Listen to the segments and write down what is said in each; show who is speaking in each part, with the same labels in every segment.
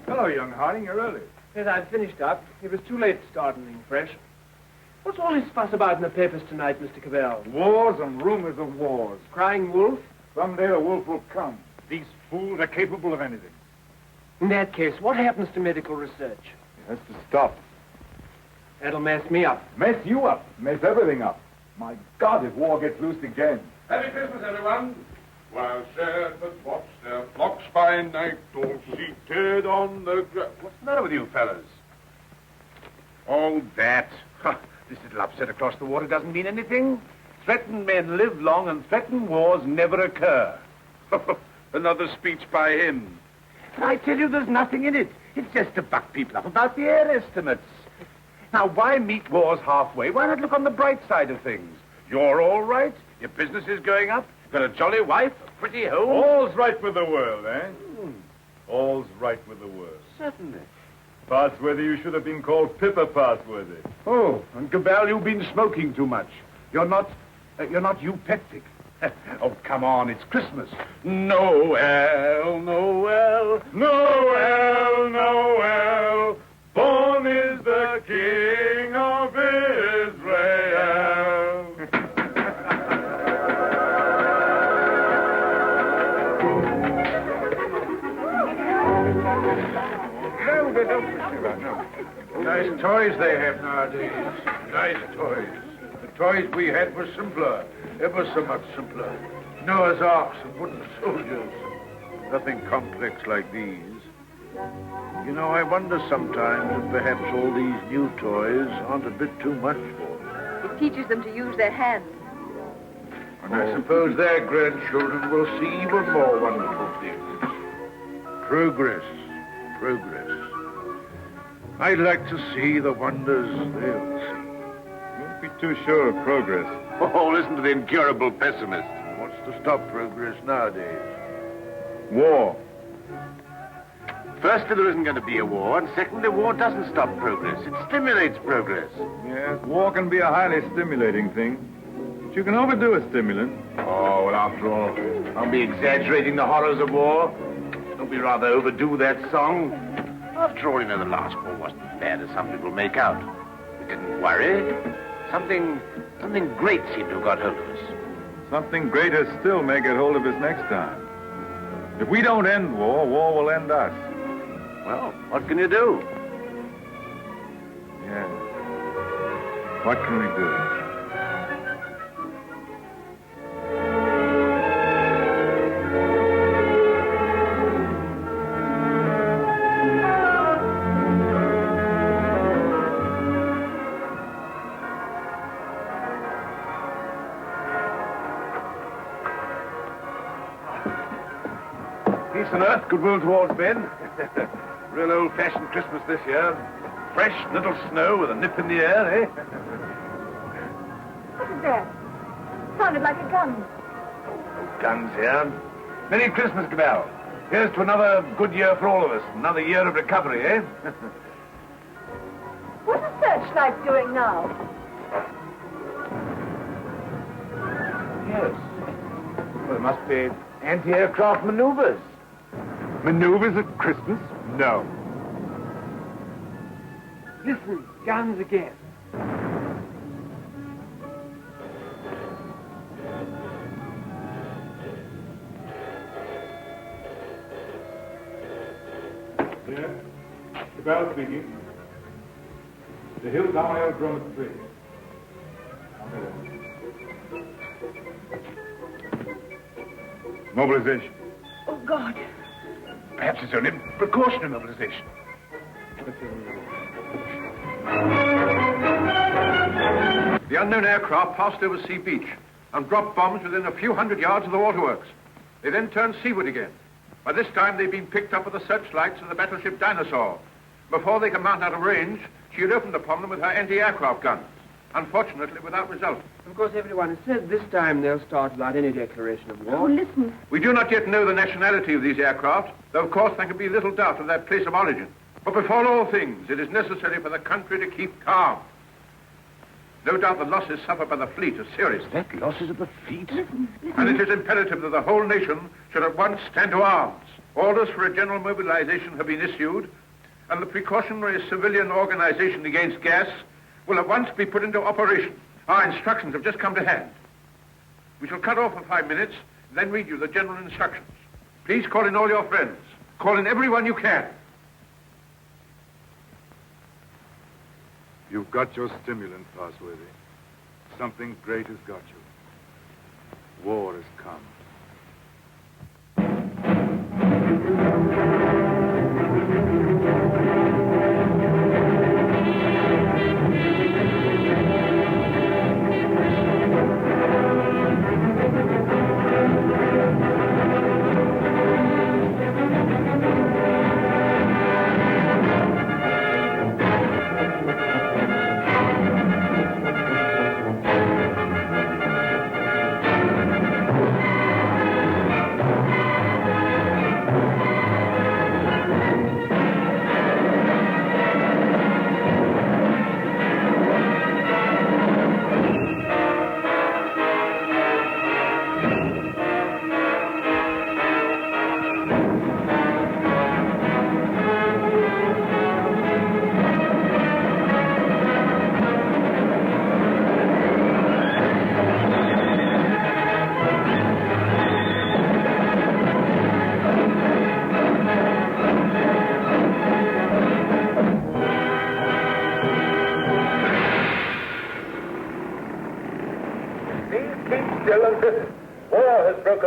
Speaker 1: Hello, young Harding. You're early.
Speaker 2: Yes, I've finished up. It was too late to start anything fresh. What's all this fuss about in the papers tonight, Mr. Cavell?
Speaker 1: Wars and rumors of wars.
Speaker 2: Crying wolf?
Speaker 1: Someday the wolf will come. These fools are capable of anything.
Speaker 2: In that case, what happens to medical research?
Speaker 1: It has to stop.
Speaker 2: That'll mess me up.
Speaker 1: Mess you up. Mess everything up. My God, if war gets loose again.
Speaker 3: Happy Christmas, everyone. While shepherds watch their flocks by night, all seated on the ground. What's the matter with you fellas?
Speaker 4: Oh, that. This little upset across the water doesn't mean anything. Threatened men live long and threatened wars never occur. Another speech by him. But I tell you, there's nothing in it. It's just to buck people up about the air estimates. Now, why meet wars halfway? Why not look on the bright side of things? You're all right. Your business is going up. You've got a jolly wife, a pretty home.
Speaker 1: All's right with the world, eh? All's right with the world.
Speaker 4: Certainly.
Speaker 1: Passworthy, you should have been called Pippa Passworthy.
Speaker 4: Oh, and Cabell, you've been smoking too much. You're not eupeptic. Oh, come on, it's Christmas. Noel, Noel, Noel, Noel. Born is the King of Israel.
Speaker 3: Nice toys they have nowadays. Nice toys. The toys we had were simpler. Ever so much simpler. Noah's arks and wooden soldiers. Nothing complex like these. You know, I wonder sometimes if perhaps all these new toys aren't a bit too much for them.
Speaker 5: It teaches them to use their hands.
Speaker 3: And I suppose their grandchildren will see even more wonderful things. Progress. Progress. I'd like to see the wonders they'll see.
Speaker 1: Don't be too sure of progress.
Speaker 4: Oh, listen to the incurable pessimist.
Speaker 3: What's to stop progress nowadays?
Speaker 1: War.
Speaker 4: Firstly, there isn't going to be a war, and secondly, war doesn't stop progress. It stimulates progress.
Speaker 1: Yes, war can be a highly stimulating thing. But you can overdo a stimulant.
Speaker 4: Oh, well, after all, don't be exaggerating the horrors of war. Don't be rather overdo that song. After all, you know, the last war wasn't as bad as some people make out. We didn't worry. Something great seemed to have got hold of us.
Speaker 1: Something greater still may get hold of us next time. If we don't end war, war will end us.
Speaker 4: Well, what can you do?
Speaker 1: Yeah. What can we do?
Speaker 4: Peace on earth, goodwill towards men. Real old-fashioned Christmas this year. Fresh little snow with a nip in the air, eh?
Speaker 5: What is that? Sounded like a gun.
Speaker 4: Guns here. Merry Christmas, Cabell. Here's to another good year for all of us. Another year of recovery, eh?
Speaker 5: What's the searchlight doing now?
Speaker 4: Yes. Well, it must be anti-aircraft maneuvers. Maneuvers at Christmas? No.
Speaker 2: Listen, guns again.
Speaker 1: Yeah. Cabell speaking. The hill down aerodrome at 3. Mobilization.
Speaker 5: Oh, God.
Speaker 4: Perhaps it's only precautionary mobilization.
Speaker 3: The unknown aircraft passed over Sea Beach and dropped bombs within a few hundred yards of the waterworks. They then turned seaward again. By this time, they'd been picked up with the searchlights of the battleship Dinosaur. Before they could mount out of range, she had opened upon them with her anti-aircraft guns. Unfortunately, without result.
Speaker 2: Of course, everyone has said this time they'll start without any declaration of war.
Speaker 5: Oh, listen.
Speaker 3: We do not yet know the nationality of these aircraft, though of course there can be little doubt of their place of origin. But before all things, it is necessary for the country to keep calm. No doubt the losses suffered by the fleet are serious.
Speaker 4: That losses of the fleet?
Speaker 3: And it is imperative that the whole nation should at once stand to arms. Orders for a general mobilization have been issued, and the precautionary civilian organization against gas will at once be put into operation. Our instructions have just come to hand. We shall cut off for 5 minutes, then read you the general instructions. Please call in all your friends. Call in everyone you can.
Speaker 1: You've got your stimulant, Passworthy. Something great has got you. War has come.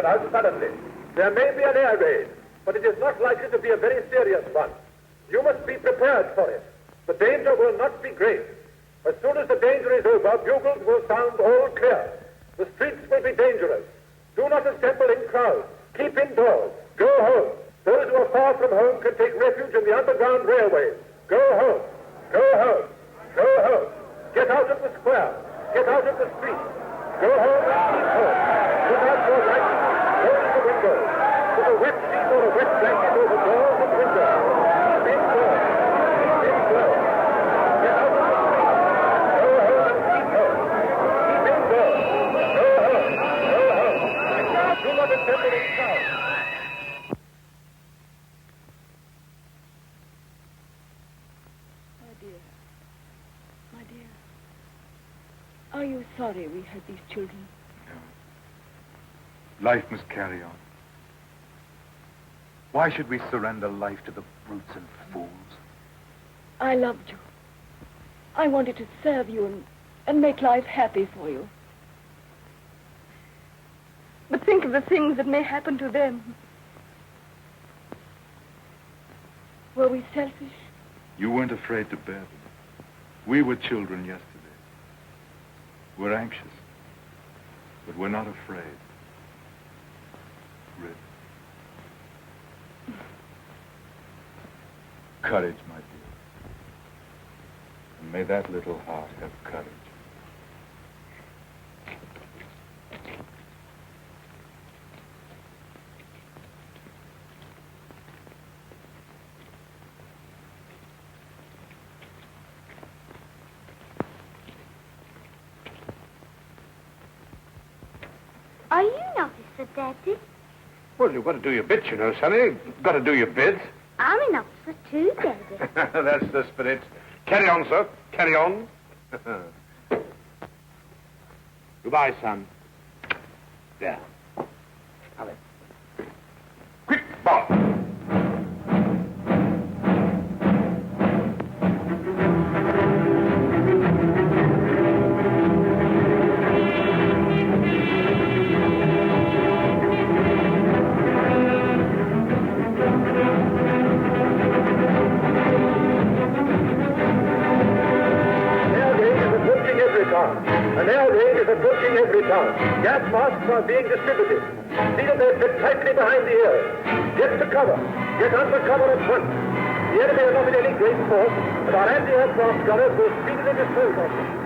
Speaker 6: Out suddenly. There may be an air raid, but it is not likely to be a very serious one. You must be prepared for it. The danger will not be great. As soon as the danger is over, bugles will sound all clear. The streets will be dangerous. Do not assemble in crowds. Keep indoors. Go home. Those who are far from home can take refuge in the underground railways. Go home. Go home. Go home. Get out of the square. Get out of the street. Go home and keep home. Put out your lights. Close the windows. Put a wet sheet or a wet blanket over doors and windows. Keep indoors. Keep indoors. Get out of the street. Go home and keep home. Keep indoors. Go home. Go home. Do not assemble in crowds.
Speaker 5: My dear, are you sorry we had these children?
Speaker 1: No. Life must carry on. Why should we surrender life to the brutes and fools?
Speaker 5: I loved you. I wanted to serve you and make life happy for you. But think of the things that may happen to them. Were we selfish?
Speaker 1: You weren't afraid to bear them. We were children yesterday. We're anxious, but we're not afraid. Rid. Courage, my dear. And may that little heart have courage.
Speaker 7: Are you an officer, Daddy?
Speaker 3: Well, you've got to do your bit, you know, Sonny. You've got to do your bit.
Speaker 7: I'm an officer too, Daddy.
Speaker 3: That's the spirit. Carry on, sir. Carry on. Goodbye, son. There. Have it. Quick, Bob.
Speaker 6: An air raid is approaching every town. Gas masks are being distributed. See that they're fit tightly behind the ears. Get to cover. Get under cover at once. The enemy are not in any great force, and our anti-aircraft gunners will speedily dispose of them.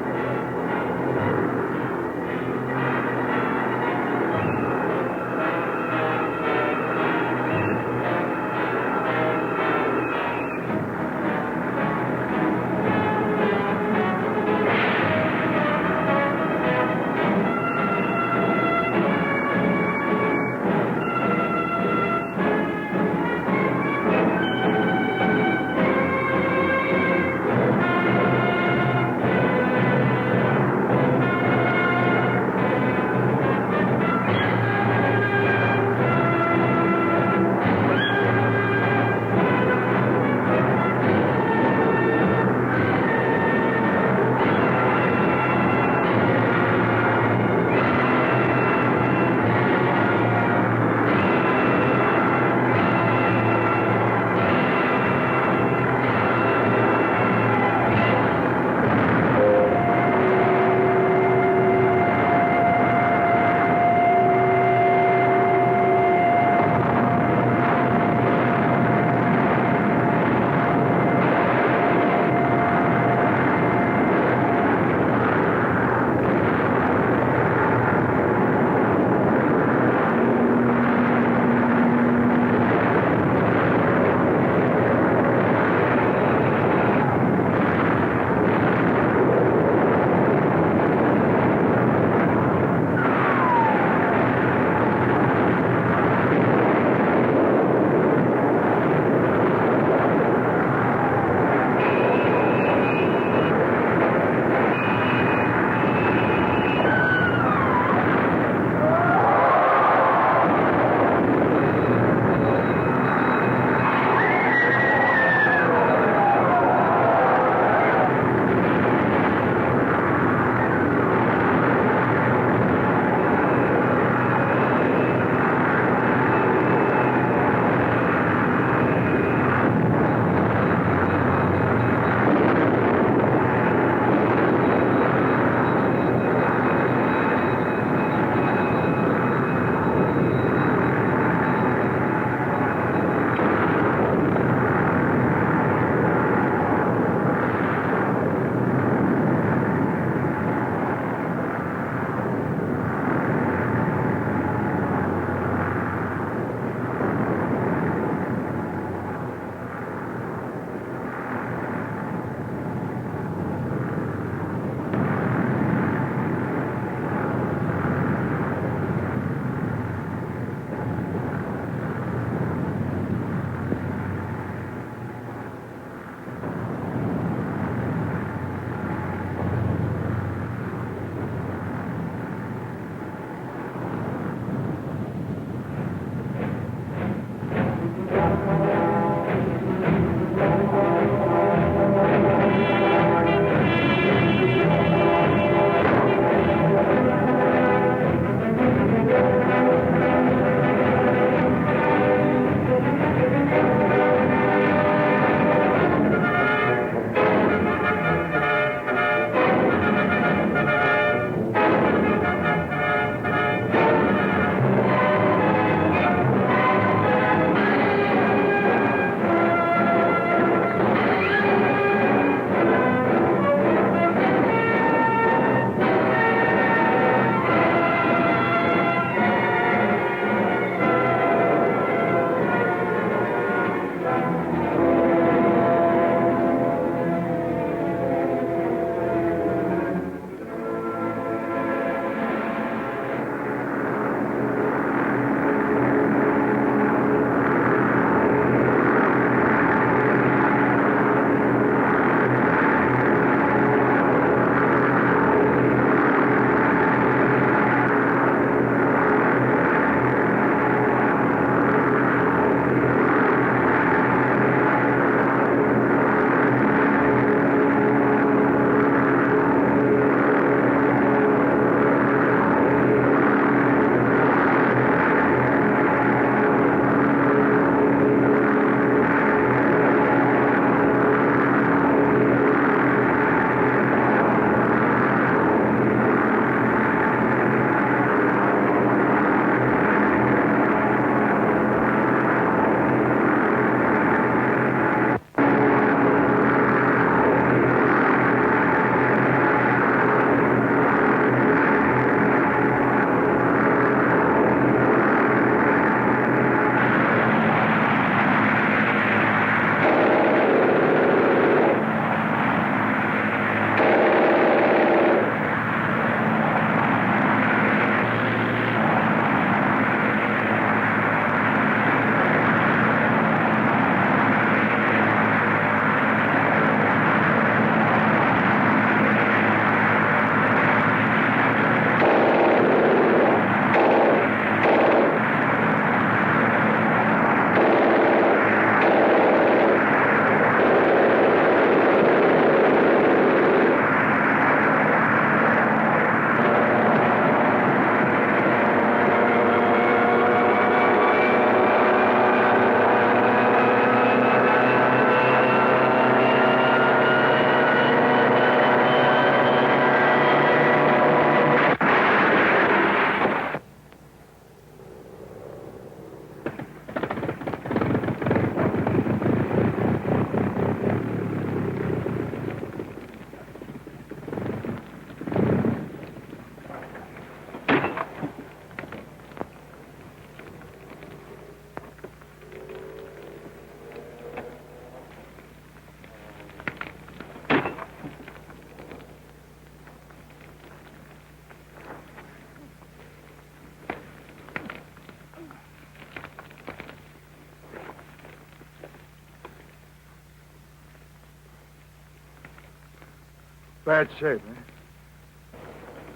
Speaker 3: Bad shape, eh?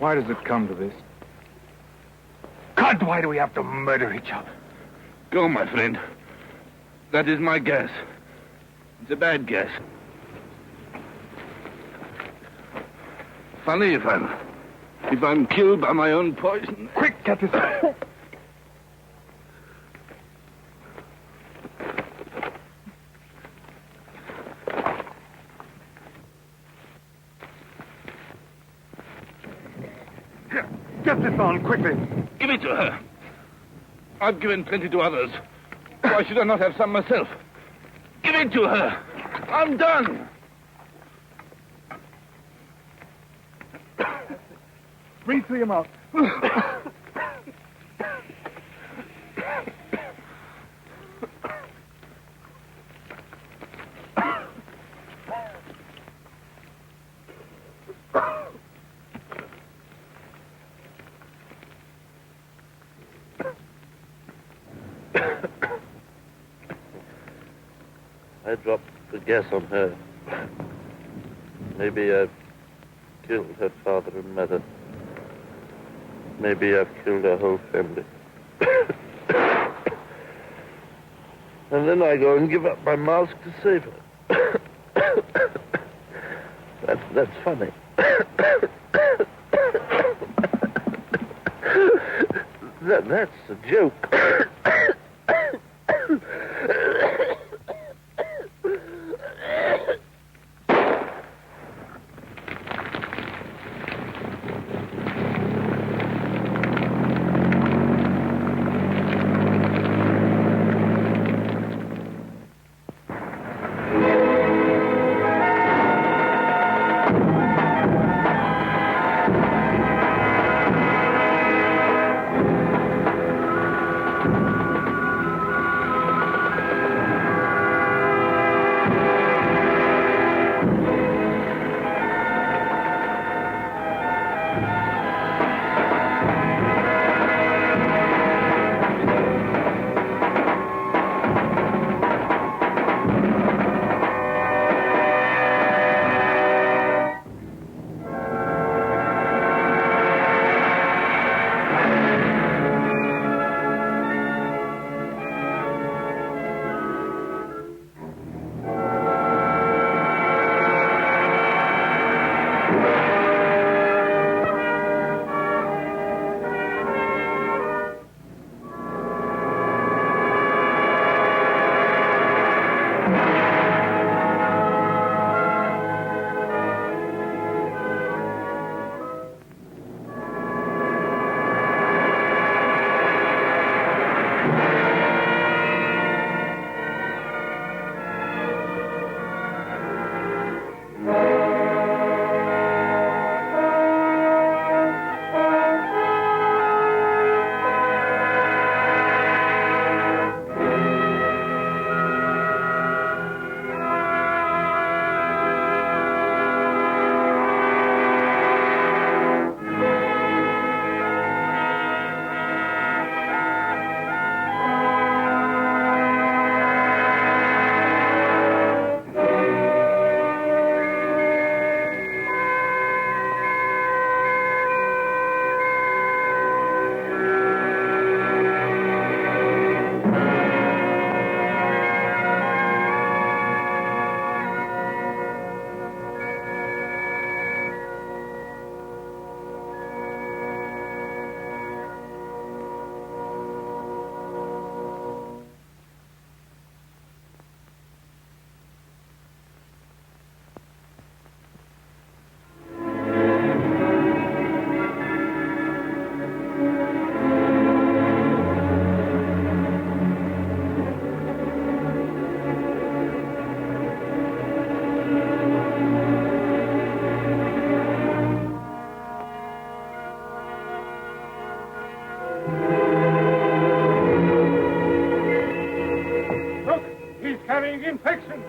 Speaker 1: Why does it come to this?
Speaker 3: God, why do we have to murder each other?
Speaker 4: Go, my friend. That is my guess. It's a bad guess. Funny if I'm killed by my own poison.
Speaker 3: Quick, get this out. Get this on, quickly.
Speaker 4: Give it to her. I've given plenty to others. Why should I not have some myself? Give it to her. I'm done.
Speaker 3: Breathe through your mouth.
Speaker 8: I dropped the gas on her. Maybe I've killed her father and mother. Maybe I've killed her whole family. And then I go and give up my mask to save her. That's funny. That's a joke.
Speaker 3: carrying infection.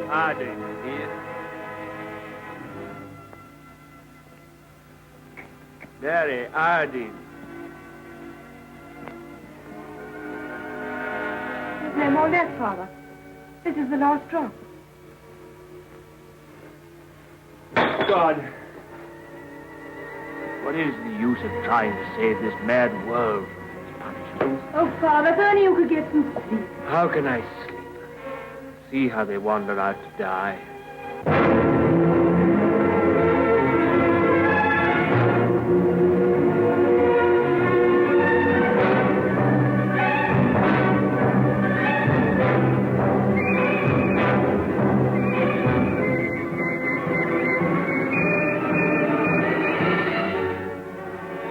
Speaker 2: Harding here. Mary Harding.
Speaker 9: more left, Father. This is the last drop.
Speaker 2: God. What is the use of trying to save this mad world from its punishments?
Speaker 9: Oh, Father, if only you could get some sleep.
Speaker 2: How can I sleep? See how they wander out to die.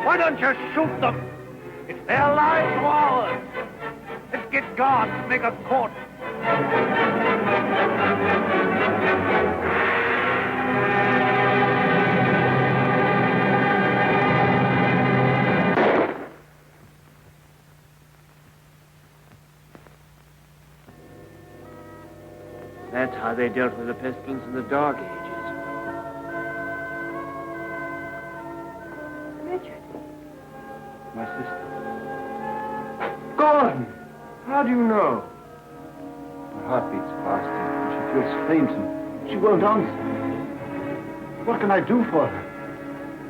Speaker 4: Why don't you shoot them? It's their lives or ours. Let's get guards and make a court.
Speaker 2: That's how they dealt with the pestilence in the Dark Ages.
Speaker 9: Richard.
Speaker 2: My sister. Gordon! How do you know?
Speaker 10: Her heart beats faster, and she feels faint, and she won't answer. What can I do for her?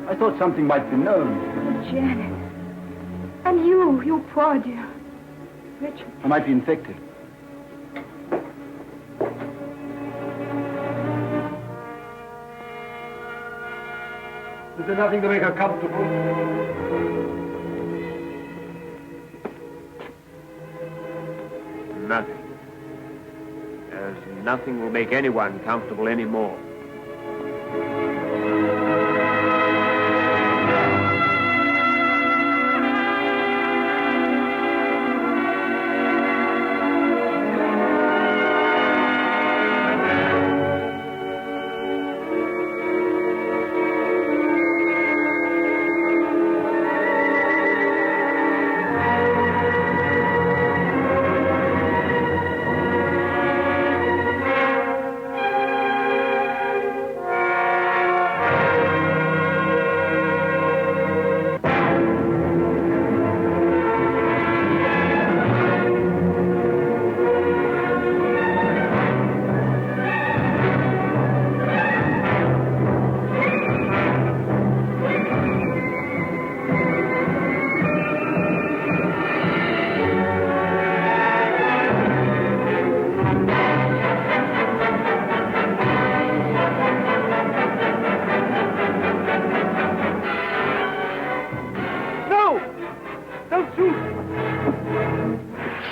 Speaker 10: I thought something might be known.
Speaker 9: Oh, Janet. And you poor dear. Richard.
Speaker 10: I might be infected.
Speaker 6: Is there nothing to make her comfortable?
Speaker 2: Nothing. There's nothing will make anyone comfortable anymore.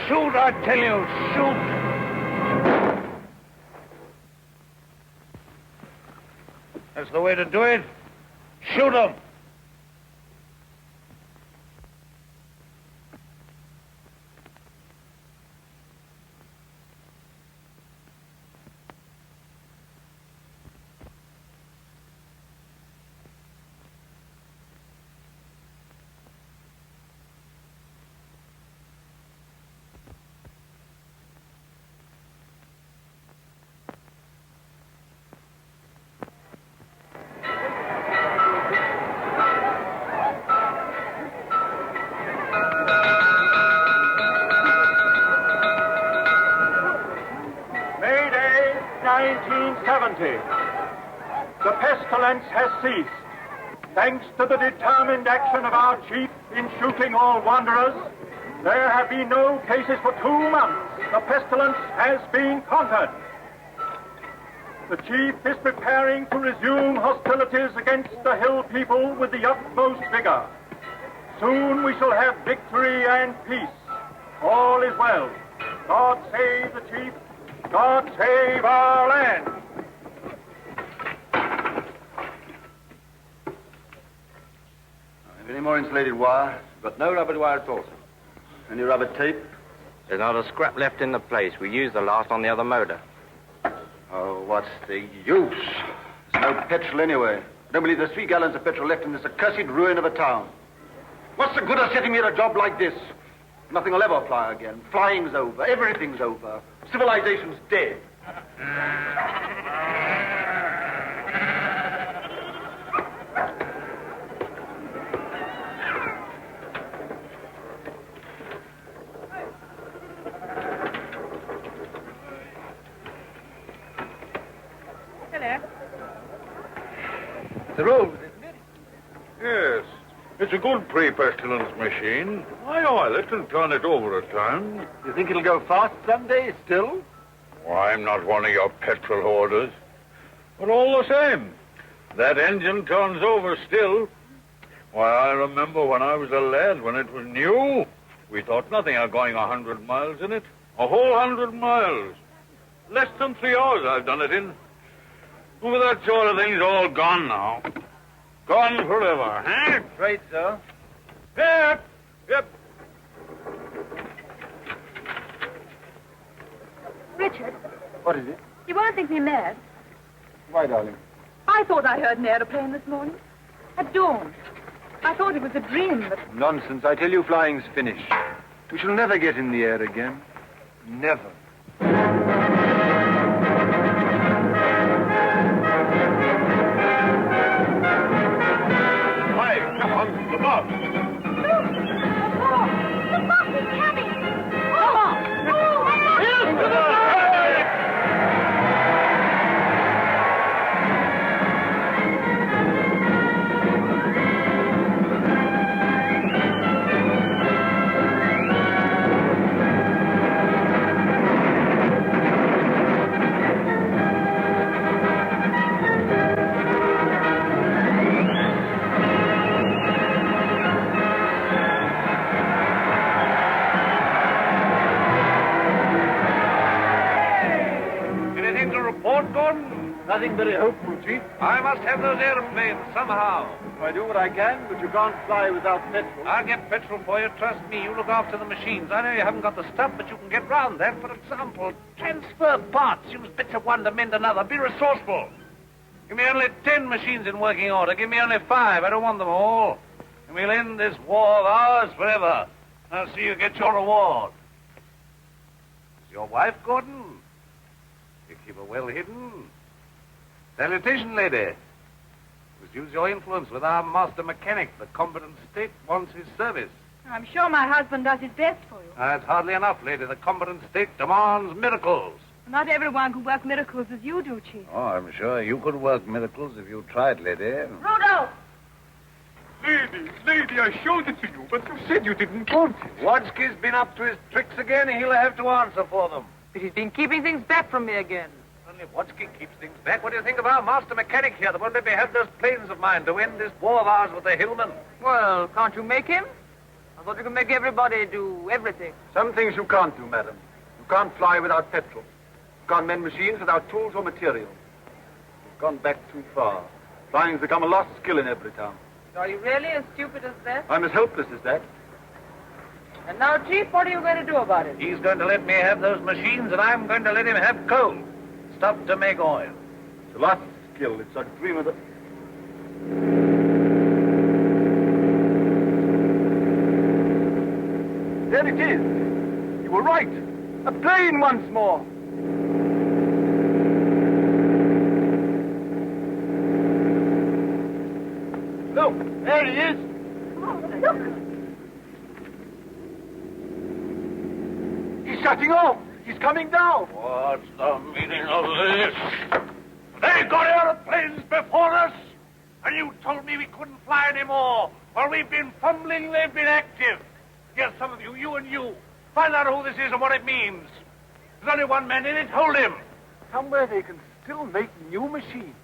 Speaker 4: Shoot, I tell you, shoot! That's the way to do it. Shoot 'em!
Speaker 6: Mayday 1970. The pestilence has ceased. Thanks to the determined action of our chief in shooting all wanderers, there have been no cases for 2 months. The pestilence has been conquered. The chief is preparing to resume hostilities against the hill people with the utmost vigor. Soon we shall have victory and peace. All is well. God save the chief. God save our land.
Speaker 10: Any more insulated wire?
Speaker 11: Got no rubber wire at all, sir.
Speaker 10: Any rubber tape?
Speaker 11: There's not a scrap left in the place. We used the last on the other motor.
Speaker 10: Oh, what's the use? There's no petrol anyway. I don't believe there's 3 gallons of petrol left in this accursed ruin of a town. What's the good of setting me at a job like this? Nothing will ever fly again. Flying's over. Everything's over. Civilization's dead.
Speaker 3: Mr. Old, isn't it? Yes. It's a good pre-pestilence machine. I oil it and turn it over at times.
Speaker 10: You think it'll go fast someday still?
Speaker 3: Why, I'm not one of your petrol hoarders. But all the same, that engine turns over still. Why, I remember when I was a lad, when it was new, we thought nothing of going 100 miles in it. A whole 100 miles. Less than 3 hours I've done it in. Well, that sort of thing's all gone now. Gone forever, huh?
Speaker 10: Right, sir.
Speaker 3: Yep. Yep.
Speaker 9: Richard,
Speaker 10: What is it?
Speaker 9: you won't think me mad.
Speaker 10: Why, darling?
Speaker 9: I thought I heard an aeroplane this morning. At dawn. I thought it was a dream, but
Speaker 10: Nonsense. I tell you, flying's finished. We shall never get in the air again. Never.
Speaker 3: Hi, come on, the bus.
Speaker 7: The bus is coming.
Speaker 4: Anything to report, Gordon?
Speaker 10: Nothing very hopeful, Chief.
Speaker 4: I must have those airplanes somehow.
Speaker 10: I do what I can, but you can't fly without petrol.
Speaker 4: I'll get petrol for you. Trust me. You look after the machines. I know you haven't got the stuff, but you can get round that. For example, transfer parts. Use bits of one to mend another. Be resourceful. Give me only 10 machines in working order. Give me only 5. I don't want them all. And we'll end this war of ours forever. I'll see you get your reward. Is your wife, Gordon? You keep her well hidden. Salutation, lady. Must use your influence with our master mechanic. The competent state wants his service.
Speaker 9: I'm sure my husband does his best for you.
Speaker 4: That's hardly enough, lady. The competent state demands miracles.
Speaker 9: Not everyone can work miracles as you do, Chief.
Speaker 4: Oh, I'm sure you could work miracles if you tried, lady.
Speaker 9: Rudolph!
Speaker 1: Lady, I showed it to you, but you said you didn't want it.
Speaker 4: Wadsky's been up to his tricks again. He'll have to answer for them.
Speaker 12: But he's been keeping things back from me again.
Speaker 4: Only Wadsky keeps things back. What do you think of our master mechanic here that won't let me have those planes of mine to end this war of ours with the hillmen?
Speaker 12: Well, can't you make him? I thought you could make everybody do everything.
Speaker 10: Some things you can't do, madam. You can't fly without petrol. You can't mend machines without tools or material. You've gone back too far. Flying's become a lost skill in every town.
Speaker 12: Are you really as stupid as that?
Speaker 10: I'm as helpless as that.
Speaker 12: And now, Chief, what are you going to do about it?
Speaker 4: He's going to let me have those machines, and I'm going to let him have coal. Stuff to make oil.
Speaker 10: It's a lost skill. It's a dream of the... There it is. You were right. A plane once more. Look, there he is.
Speaker 9: Oh, look!
Speaker 10: He's shutting off. He's coming down.
Speaker 3: What's the meaning of this?
Speaker 4: They got airplanes before us, and you told me we couldn't fly anymore. While we've been fumbling, they've been active. Yes, some of you, you and you, find out who this is and what it means. There's only one man in it. Hold him.
Speaker 10: Somewhere they can still make new machines.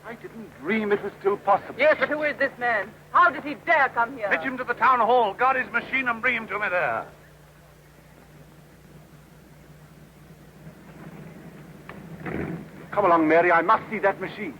Speaker 10: I didn't dream it was still possible.
Speaker 12: Yes, but who is this man? How did he dare come here?
Speaker 4: Fetch him to the town hall, guard his machine, and bring him to me there.
Speaker 10: Come along, Mary. I must see that machine.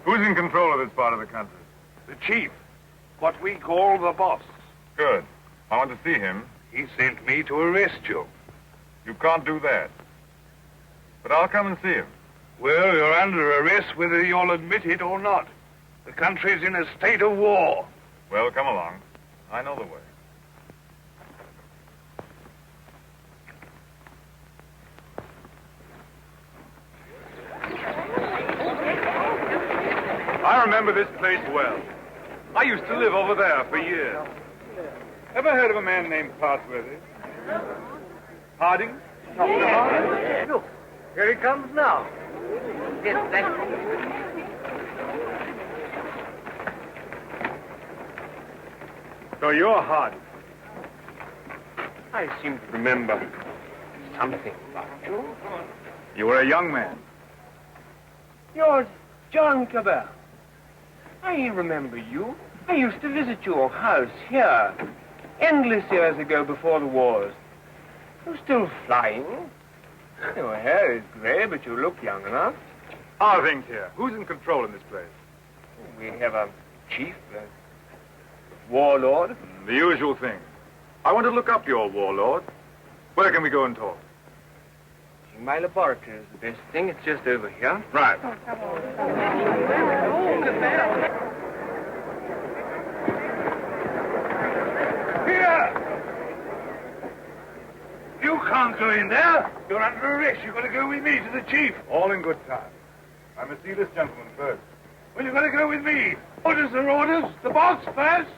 Speaker 1: Who's in control of this part of the country?
Speaker 3: The chief. What we call the boss.
Speaker 1: Good. I want to see him.
Speaker 3: He sent me to arrest you.
Speaker 1: You can't do that. But I'll come and see him.
Speaker 3: Well, you're under arrest whether you'll admit it or not. The country's in a state of war.
Speaker 1: Well, come along. I know the way. I remember this place well. I used to live over there for years. Ever heard of a man named Parsworthy? Harding?
Speaker 2: Look, here he comes now.
Speaker 12: Yes, thank you.
Speaker 1: So you're Harding.
Speaker 2: I seem to remember something about you.
Speaker 1: You were a young man.
Speaker 2: You're John Cabell. I remember you. I used to visit your house here endless years ago before the wars. You're still flying. Your hair is gray, but you look young enough.
Speaker 1: How are things here? Who's in control in this place?
Speaker 2: We have a chief, a warlord.
Speaker 1: The usual thing. I want to look up your warlord. Where can we go and talk?
Speaker 2: My laboratory is the best thing. It's just over here.
Speaker 1: Right.
Speaker 3: Here! You can't go in there. You're under arrest. You've got to go with me to the chief.
Speaker 1: All in good time. I must see this gentleman first.
Speaker 3: Well, you've got to go with me. Orders are orders. The boss first.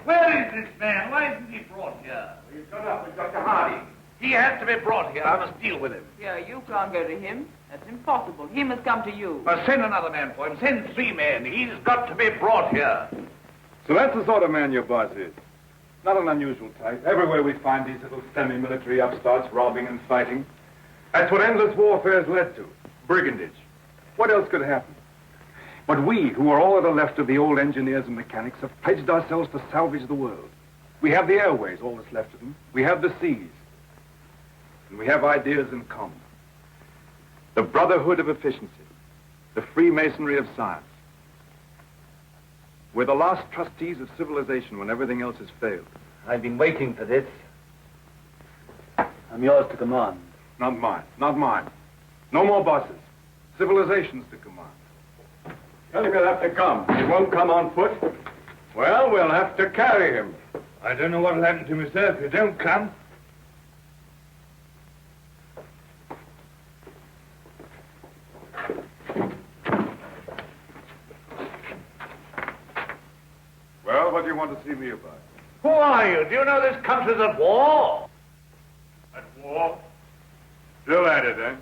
Speaker 3: Where is this man? Why isn't he brought here?
Speaker 4: He's got up with Dr. Harding. He has to be brought here. I must deal with him.
Speaker 12: Yeah, you can't go to him. That's impossible. He must come to you.
Speaker 4: Send another man for him. Send 3 men. He's got to be brought here.
Speaker 1: So that's the sort of man your boss is. Not an unusual type. Everywhere we find these little semi-military upstarts robbing and fighting. That's what endless warfare's led to. Brigandage. What else could happen? But we, who are all at the left of the old engineers and mechanics, have pledged ourselves to salvage the world. We have the airways, all that's left of them. We have the seas. And we have ideas in common. The brotherhood of efficiency. The Freemasonry of science. We're the last trustees of civilization when everything else has failed.
Speaker 10: I've been waiting for this. I'm yours to command.
Speaker 1: Not mine. Not mine. No more bosses. Civilization's to command.
Speaker 3: Well, he'll have to come. He won't come on foot. Well, we'll have to carry him. I don't know what'll happen to me, sir, if you don't come.
Speaker 1: Well, what do you want to see me about?
Speaker 3: Who are you? Do you know this country's at war?
Speaker 1: At war? Still at it, eh?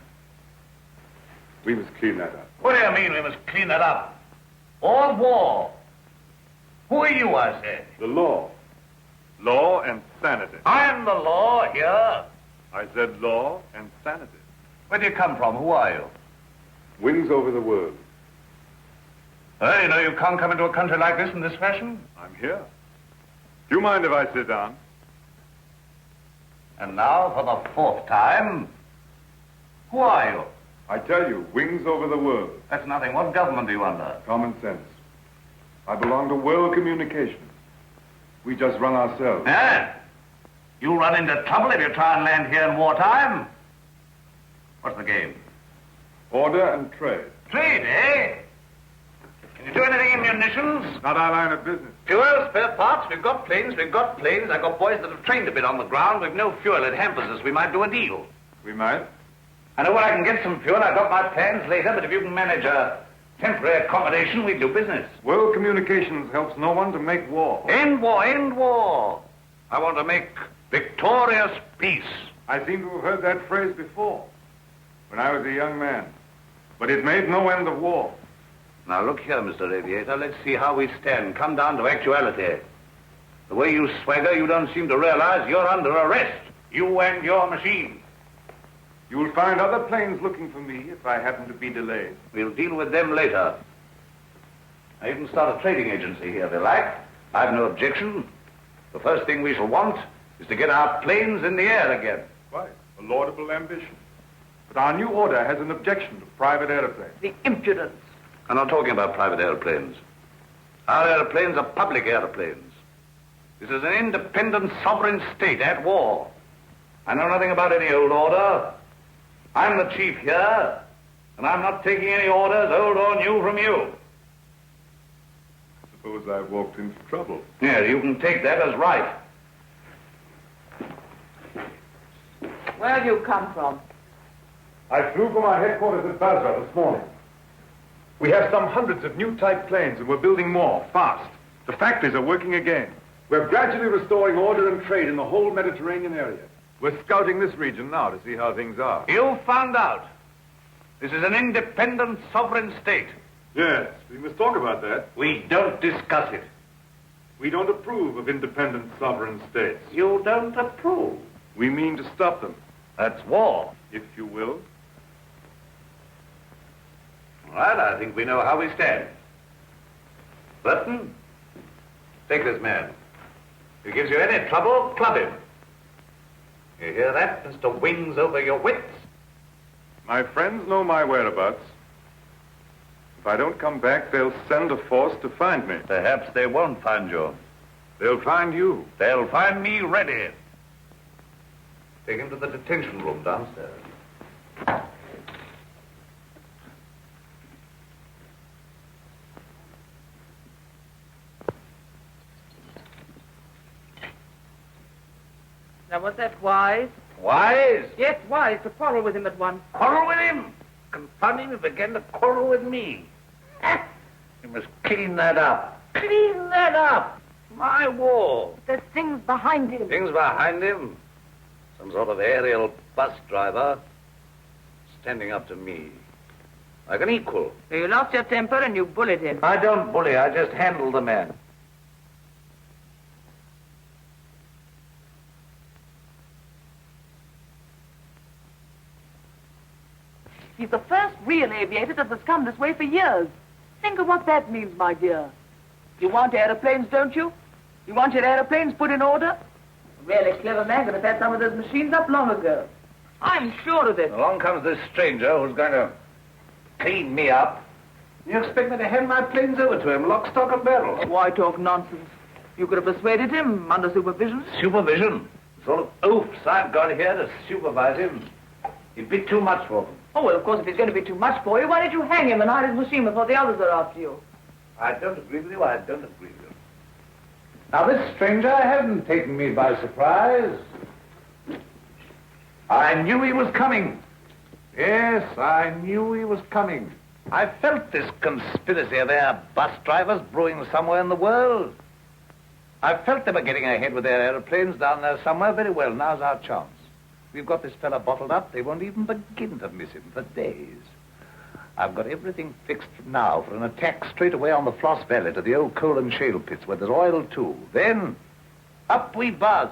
Speaker 1: We must clean that up.
Speaker 3: What do you mean we must clean it up? All war. Who are you, I said?
Speaker 1: The law. Law and sanity.
Speaker 3: I'm the law here.
Speaker 1: I said law and sanity.
Speaker 3: Where do you come from? Who are you?
Speaker 1: Wings over the world.
Speaker 3: Well, you know you can't come into a country like this in this fashion.
Speaker 1: I'm here. Do you mind if I sit down?
Speaker 3: And now, for the 4th time, who are you?
Speaker 1: I tell you, wings over the world.
Speaker 3: That's nothing. What government are you under?
Speaker 1: Common sense. I belong to world communications. We just run ourselves.
Speaker 3: Eh? You'll run into trouble if you try and land here in wartime. What's the game?
Speaker 1: Order and trade.
Speaker 3: Trade, eh? Can you do anything in munitions?
Speaker 1: Not our line of business.
Speaker 3: Fuel, spare parts, we've got planes. I've got boys that have trained a bit on the ground. We've no fuel, it hampers us. We might do a deal.
Speaker 1: We might.
Speaker 3: I know where I can get some fuel. I've got my plans later, but if you can manage a temporary accommodation, we do business.
Speaker 1: World communications helps no one to make war.
Speaker 3: End war, end war. I want to make victorious peace.
Speaker 1: I seem to have heard that phrase before, when I was a young man. But it made no end of war.
Speaker 3: Now, look here, Mr. Aviator. Let's see how we stand. Come down to actuality. The way you swagger, you don't seem to realize you're under arrest. You and your machine.
Speaker 1: You'll find other planes looking for me if I happen to be delayed.
Speaker 3: We'll deal with them later. Now, you can start a trading agency here if you like. I've no objection. The first thing we shall want is to get our planes in the air again.
Speaker 1: Quite. A laudable ambition. But our new order has an objection to private airplanes.
Speaker 12: The impudence.
Speaker 3: I'm not talking about private airplanes. Our airplanes are public airplanes. This is an independent sovereign state at war. I know nothing about any old order. I'm the chief here, and
Speaker 4: And I'm not taking any orders, old or new, from you.
Speaker 1: Suppose I walked into trouble.
Speaker 4: Yeah, you can take that as right.
Speaker 12: Where have you come from?
Speaker 1: I flew from our headquarters at Basra this morning. We have some hundreds of new type planes, and we're building more, fast. The factories are working again. We're gradually restoring order and trade in the whole Mediterranean area. We're scouting this region now to see how things are.
Speaker 4: You found out. This is an independent, sovereign state.
Speaker 1: Yes, we must talk about that.
Speaker 4: We don't discuss it.
Speaker 1: We don't approve of independent, sovereign states.
Speaker 4: You don't approve.
Speaker 1: We mean to stop them.
Speaker 4: That's war.
Speaker 1: If you will.
Speaker 4: All right, I think we know how we stand. Burton, take this man. If he gives you any trouble, club him. You hear that, Mr. Wings over your wits?
Speaker 1: My friends know my whereabouts. If I don't come back, they'll send a force to find me.
Speaker 4: Perhaps they won't find you.
Speaker 1: They'll find you.
Speaker 4: They'll find me ready. Take him to the detention room downstairs.
Speaker 12: Now, was that wise?
Speaker 4: Wise?
Speaker 12: Yes, wise, to quarrel with him at once.
Speaker 4: Quarrel with him? Confound him, he began to quarrel with me. You must clean that up. Clean that up. My war.
Speaker 5: There's things behind him.
Speaker 4: Things behind him? Some sort of aerial bus driver standing up to me. Like an equal.
Speaker 12: You lost your temper and you bullied him.
Speaker 4: I don't bully, I just handle the man.
Speaker 12: He's the first real aviator that has come this way for years. Think of what that means, my dear. You want aeroplanes, don't you? You want your aeroplanes put in order? A really clever man could have had some of those machines up long ago. I'm sure of it.
Speaker 4: Along comes this stranger who's going to clean me up. You expect me to hand my planes over to him, lock, stock, and barrel?
Speaker 12: Why talk nonsense? You could have persuaded him under supervision.
Speaker 4: Supervision? The sort of oafs I've got here to supervise him. It'd be too much for them.
Speaker 12: Oh, well, of course, if he's going to be too much for you, why don't you hang him and hide his machine before the others are after you?
Speaker 4: I don't agree with you, I don't agree with you. Now, this stranger hasn't taken me by surprise. I knew he was coming. Yes, I knew he was coming. I felt this conspiracy of air bus drivers brewing somewhere in the world. I felt they were getting ahead with their aeroplanes down there somewhere. Very well, now's our chance. We've got this fella bottled up. They won't even begin to miss him for days. I've got everything fixed now for an attack straight away on the Floss Valley to the old coal and shale pits where there's oil, too. Then, up we buzz.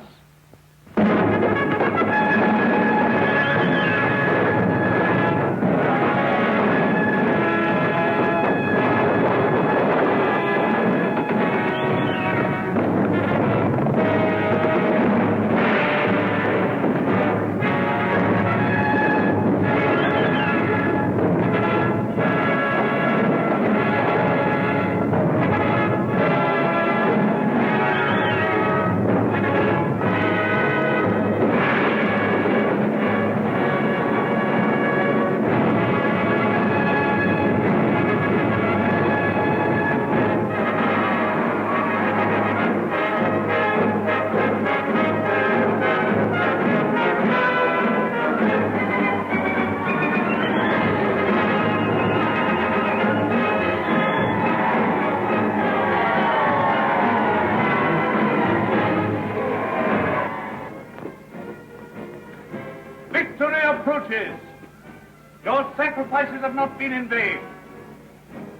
Speaker 4: Your sacrifices have not been in vain.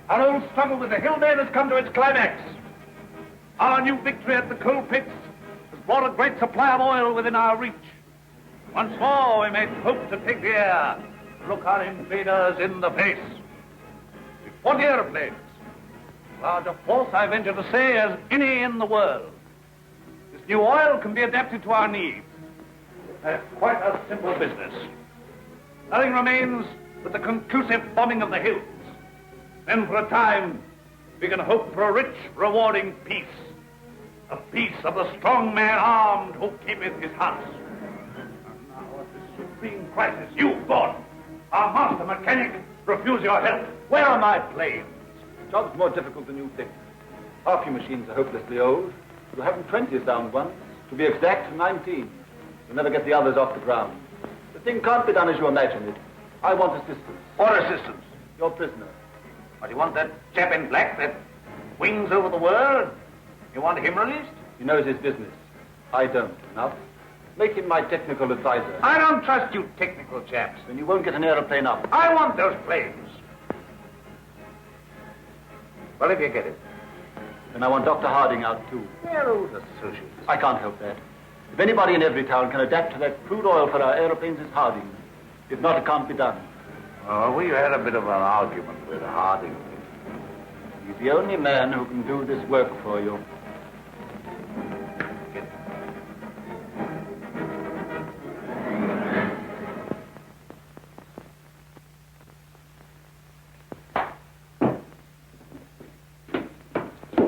Speaker 4: Our old struggle with the hillman has come to its climax. Our new victory at the coal pits has brought a great supply of oil within our reach. Once more we may hope to take the air, look our invaders in the face. With 40 aeroplanes, large a force, I venture to say, as any in the world. This new oil can be adapted to our needs. That's quite a simple business. Nothing remains but the conclusive bombing of the hills. Then for a time, we can hope for a rich, rewarding peace. A peace of the strong man armed who keepeth his house. And now at this supreme crisis, you, God, our master mechanic, Refuse your help. Where are my planes?
Speaker 10: The job's more difficult than you think. Half your machines are hopelessly old. You haven't 20 sound ones. To be exact, 19. You'll never get the others off the ground. The thing can't be done as you imagine it. I want assistance.
Speaker 4: What assistance?
Speaker 10: Your prisoner.
Speaker 4: What, you want that chap in black that wings over the world? You want him released?
Speaker 10: He knows his business. I don't. Enough. Make him my technical advisor.
Speaker 4: I don't trust you technical chaps.
Speaker 10: Then you won't get an aeroplane up.
Speaker 4: I want those planes. Well, if you get it.
Speaker 10: Then I want Dr. Harding out, too.
Speaker 4: They're old associates.
Speaker 10: I can't help that. If anybody in every town can adapt to that crude oil for our aeroplanes, it's Harding. If not, it can't be done.
Speaker 4: Oh, we had a bit of an argument with Harding.
Speaker 10: He's the only man who can do this work for you.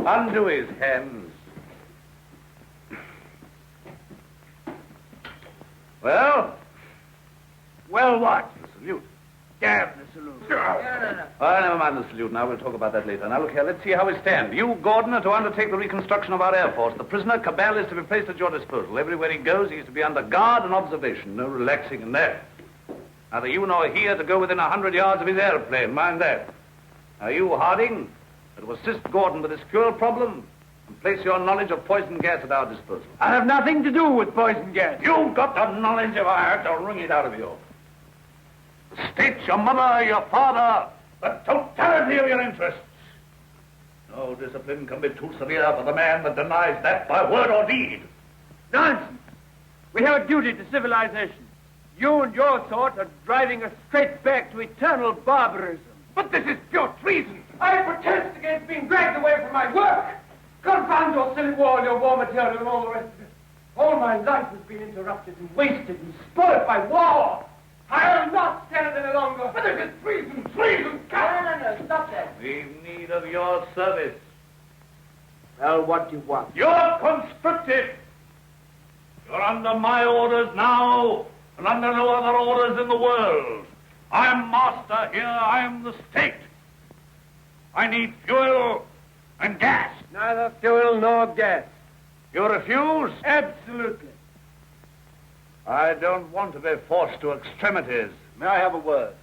Speaker 4: Undo his hands. Well? Well, what? The salute. Damn the salute.
Speaker 12: No.
Speaker 4: Oh, never mind the salute now. We'll talk about that later. Now, look here. Let's see how we stand. You, Gordon, are to undertake the reconstruction of our Air Force. The prisoner, Cabell, is to be placed at your disposal. Everywhere he goes, he is to be under guard and observation. No relaxing in that. Neither you nor he are to go within 100 yards of his airplane. Mind that. Now, you, Harding, are to assist Gordon with his fuel problem and place your knowledge of poison gas at our disposal.
Speaker 2: I have nothing to do with poison gas.
Speaker 4: You've got the knowledge if I had to wring it out of you. The state, your mother, your father, the totality of your interests. No discipline can be too severe for the man that denies that by word or deed.
Speaker 2: Nonsense. We have a duty to civilization. You and your sort are driving us straight back to eternal barbarism.
Speaker 4: But this is pure treason.
Speaker 2: I protest against being dragged away from my work. Confound your silly war, your war material, and all the rest of it. All my life has been interrupted and wasted and spoiled by war. I'll not stand any longer.
Speaker 4: But this is treason, treason.
Speaker 12: No, stop that.
Speaker 4: We've need of your service.
Speaker 2: Well, what do you want?
Speaker 4: You're conscripted. You're under my orders now, and under no other orders in the world. I'm master here. I'm the state. I need fuel and gas.
Speaker 2: Neither fuel nor gas.
Speaker 4: You refuse?
Speaker 2: Absolutely.
Speaker 4: I don't want to be forced to extremities.
Speaker 10: May I have a word?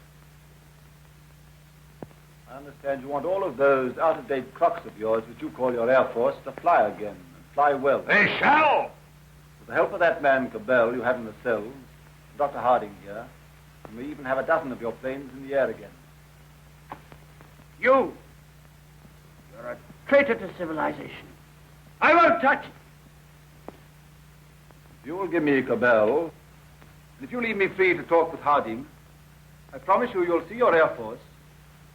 Speaker 10: I understand you want all of those out-of-date clocks of yours, which you call your Air Force, to fly again, and fly well.
Speaker 4: They shall!
Speaker 10: With the help of that man, Cabell, you have in the cells, Dr. Harding here, you may even have a dozen of your planes in the air again.
Speaker 2: You're a traitor to civilization. I won't touch it.
Speaker 10: If you will give me Cabell, and if you leave me free to talk with Harding, I promise you'll see your Air Force,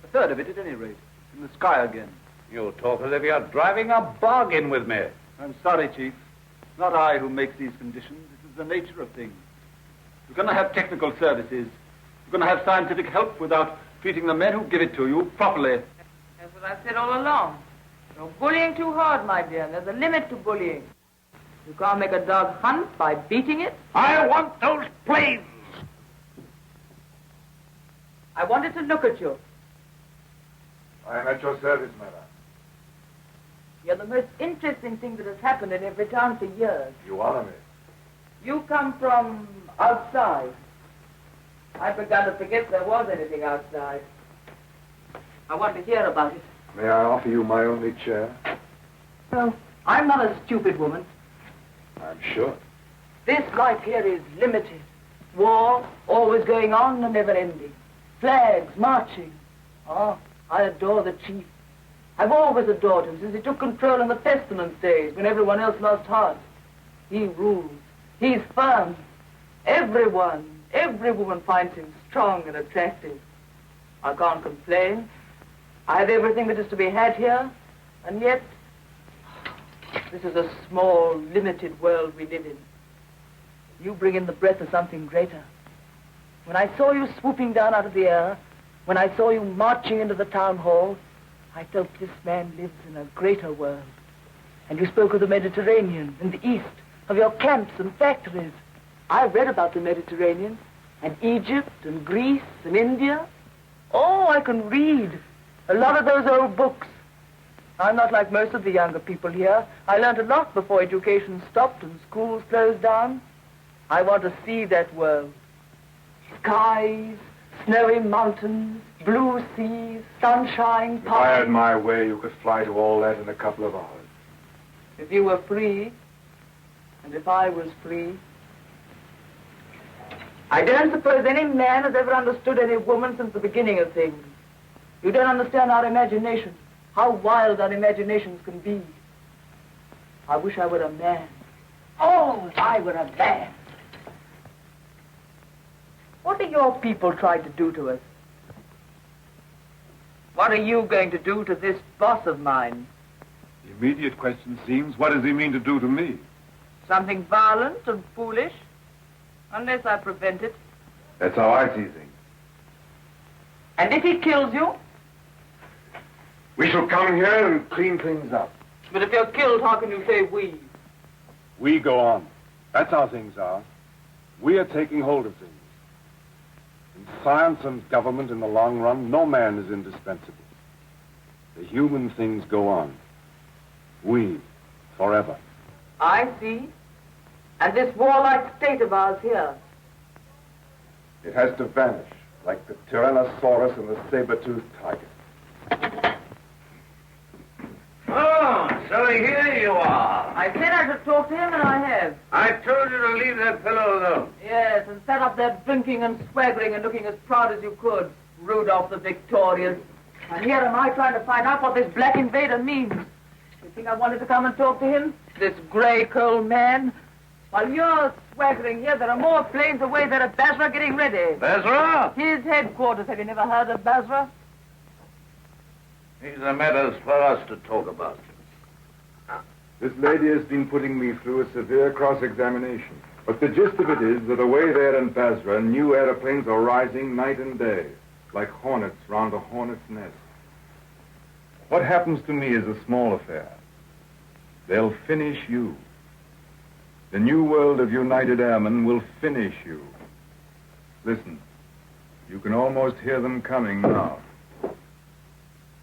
Speaker 10: a third of it at any rate, in the sky again.
Speaker 4: You talk as if you're driving a bargain with me.
Speaker 10: I'm sorry, Chief. It's not I who makes these conditions. It is the nature of things. You're going to have technical services. You're going to have scientific help without treating the men who give it to you properly.
Speaker 12: That's what I said all along. You're bullying too hard, my dear. There's a limit to bullying. You can't make a dog hunt by beating it.
Speaker 4: I want those planes.
Speaker 12: I wanted to look at you.
Speaker 1: I am at your service, madam.
Speaker 12: You're the most interesting thing that has happened in every town for years.
Speaker 1: You honor me.
Speaker 12: You come from outside. I've begun to forget there was anything outside. I want to hear about it.
Speaker 1: May I offer you my only chair?
Speaker 12: No, I'm not a stupid woman.
Speaker 1: I'm sure.
Speaker 12: This life here is limited. War, always going on and never ending. Flags, marching. Oh, I adore the chief. I've always adored him since he took control in the pestilence days when everyone else lost heart. He rules. He's firm. Every woman finds him strong and attractive. I can't complain. I have everything that is to be had here, and yet this is a small, limited world we live in. You bring in the breath of something greater. When I saw you swooping down out of the air, when I saw you marching into the town hall, I felt this man lives in a greater world. And you spoke of the Mediterranean and the East, of your camps and factories. I've read about the Mediterranean, and Egypt and Greece and India. Oh, I can read. A lot of those old books. I'm not like most of the younger people here. I learned a lot before education stopped and schools closed down. I want to see that world. Skies, snowy mountains, blue seas, sunshine,
Speaker 1: If I had my way, you could fly to all that in a couple of hours.
Speaker 12: If you were free, and if I was free. I don't suppose any man has ever understood any woman since the beginning of things. You don't understand our imagination, how wild our imaginations can be. I wish I were a man. Oh, if I were a man. What are your people trying to do to us? What are you going to do to this boss of mine?
Speaker 1: The immediate question seems, what does he mean to do to me?
Speaker 12: Something violent and foolish, unless I prevent it.
Speaker 1: That's how I see things.
Speaker 12: And if he kills you?
Speaker 1: We shall come here and clean things up.
Speaker 12: But if you're killed, how can you say we?
Speaker 1: We go on. That's how things are. We are taking hold of things. In science and government, in the long run, no man is indispensable. The human things go on. We, forever.
Speaker 12: I see. And this warlike state of ours here.
Speaker 1: It has to vanish, like the Tyrannosaurus and the saber-toothed tiger.
Speaker 3: Oh, so here you are.
Speaker 12: I said I should talk to him, and I have.
Speaker 3: I told you to leave that fellow alone.
Speaker 12: Yes, and set up there drinking and swaggering and looking as proud as you could. Rudolph the Victorious. And here am I trying to find out what this black invader means. You think I wanted to come and talk to him? This grey, cold man? While you're swaggering here, there are more planes away there at Basra getting ready.
Speaker 3: Basra?
Speaker 12: His headquarters. Have you never heard of Basra?
Speaker 3: These are matters for us to talk about.
Speaker 1: This lady has been putting me through a severe cross-examination. But the gist of it is that away there in Basra, new airplanes are rising night and day, like hornets round a hornet's nest. What happens to me is a small affair. They'll finish you. The new world of United Airmen will finish you. Listen, you can almost hear them coming now.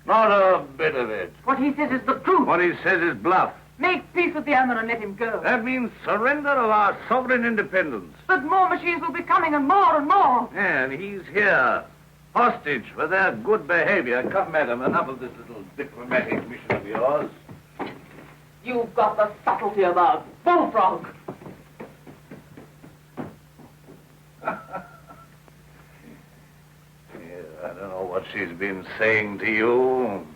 Speaker 3: Not a bit of it.
Speaker 12: What he says is the truth.
Speaker 3: What he says is bluff.
Speaker 12: Make peace with the airmen and let him go.
Speaker 3: That means surrender of our sovereign independence.
Speaker 12: But more machines will be coming, and more and more.
Speaker 3: And he's here, hostage for their good behavior. Come, madam, enough of this little diplomatic mission of yours.
Speaker 12: You've got the subtlety of a bullfrog.
Speaker 3: I don't know what she's been saying to you.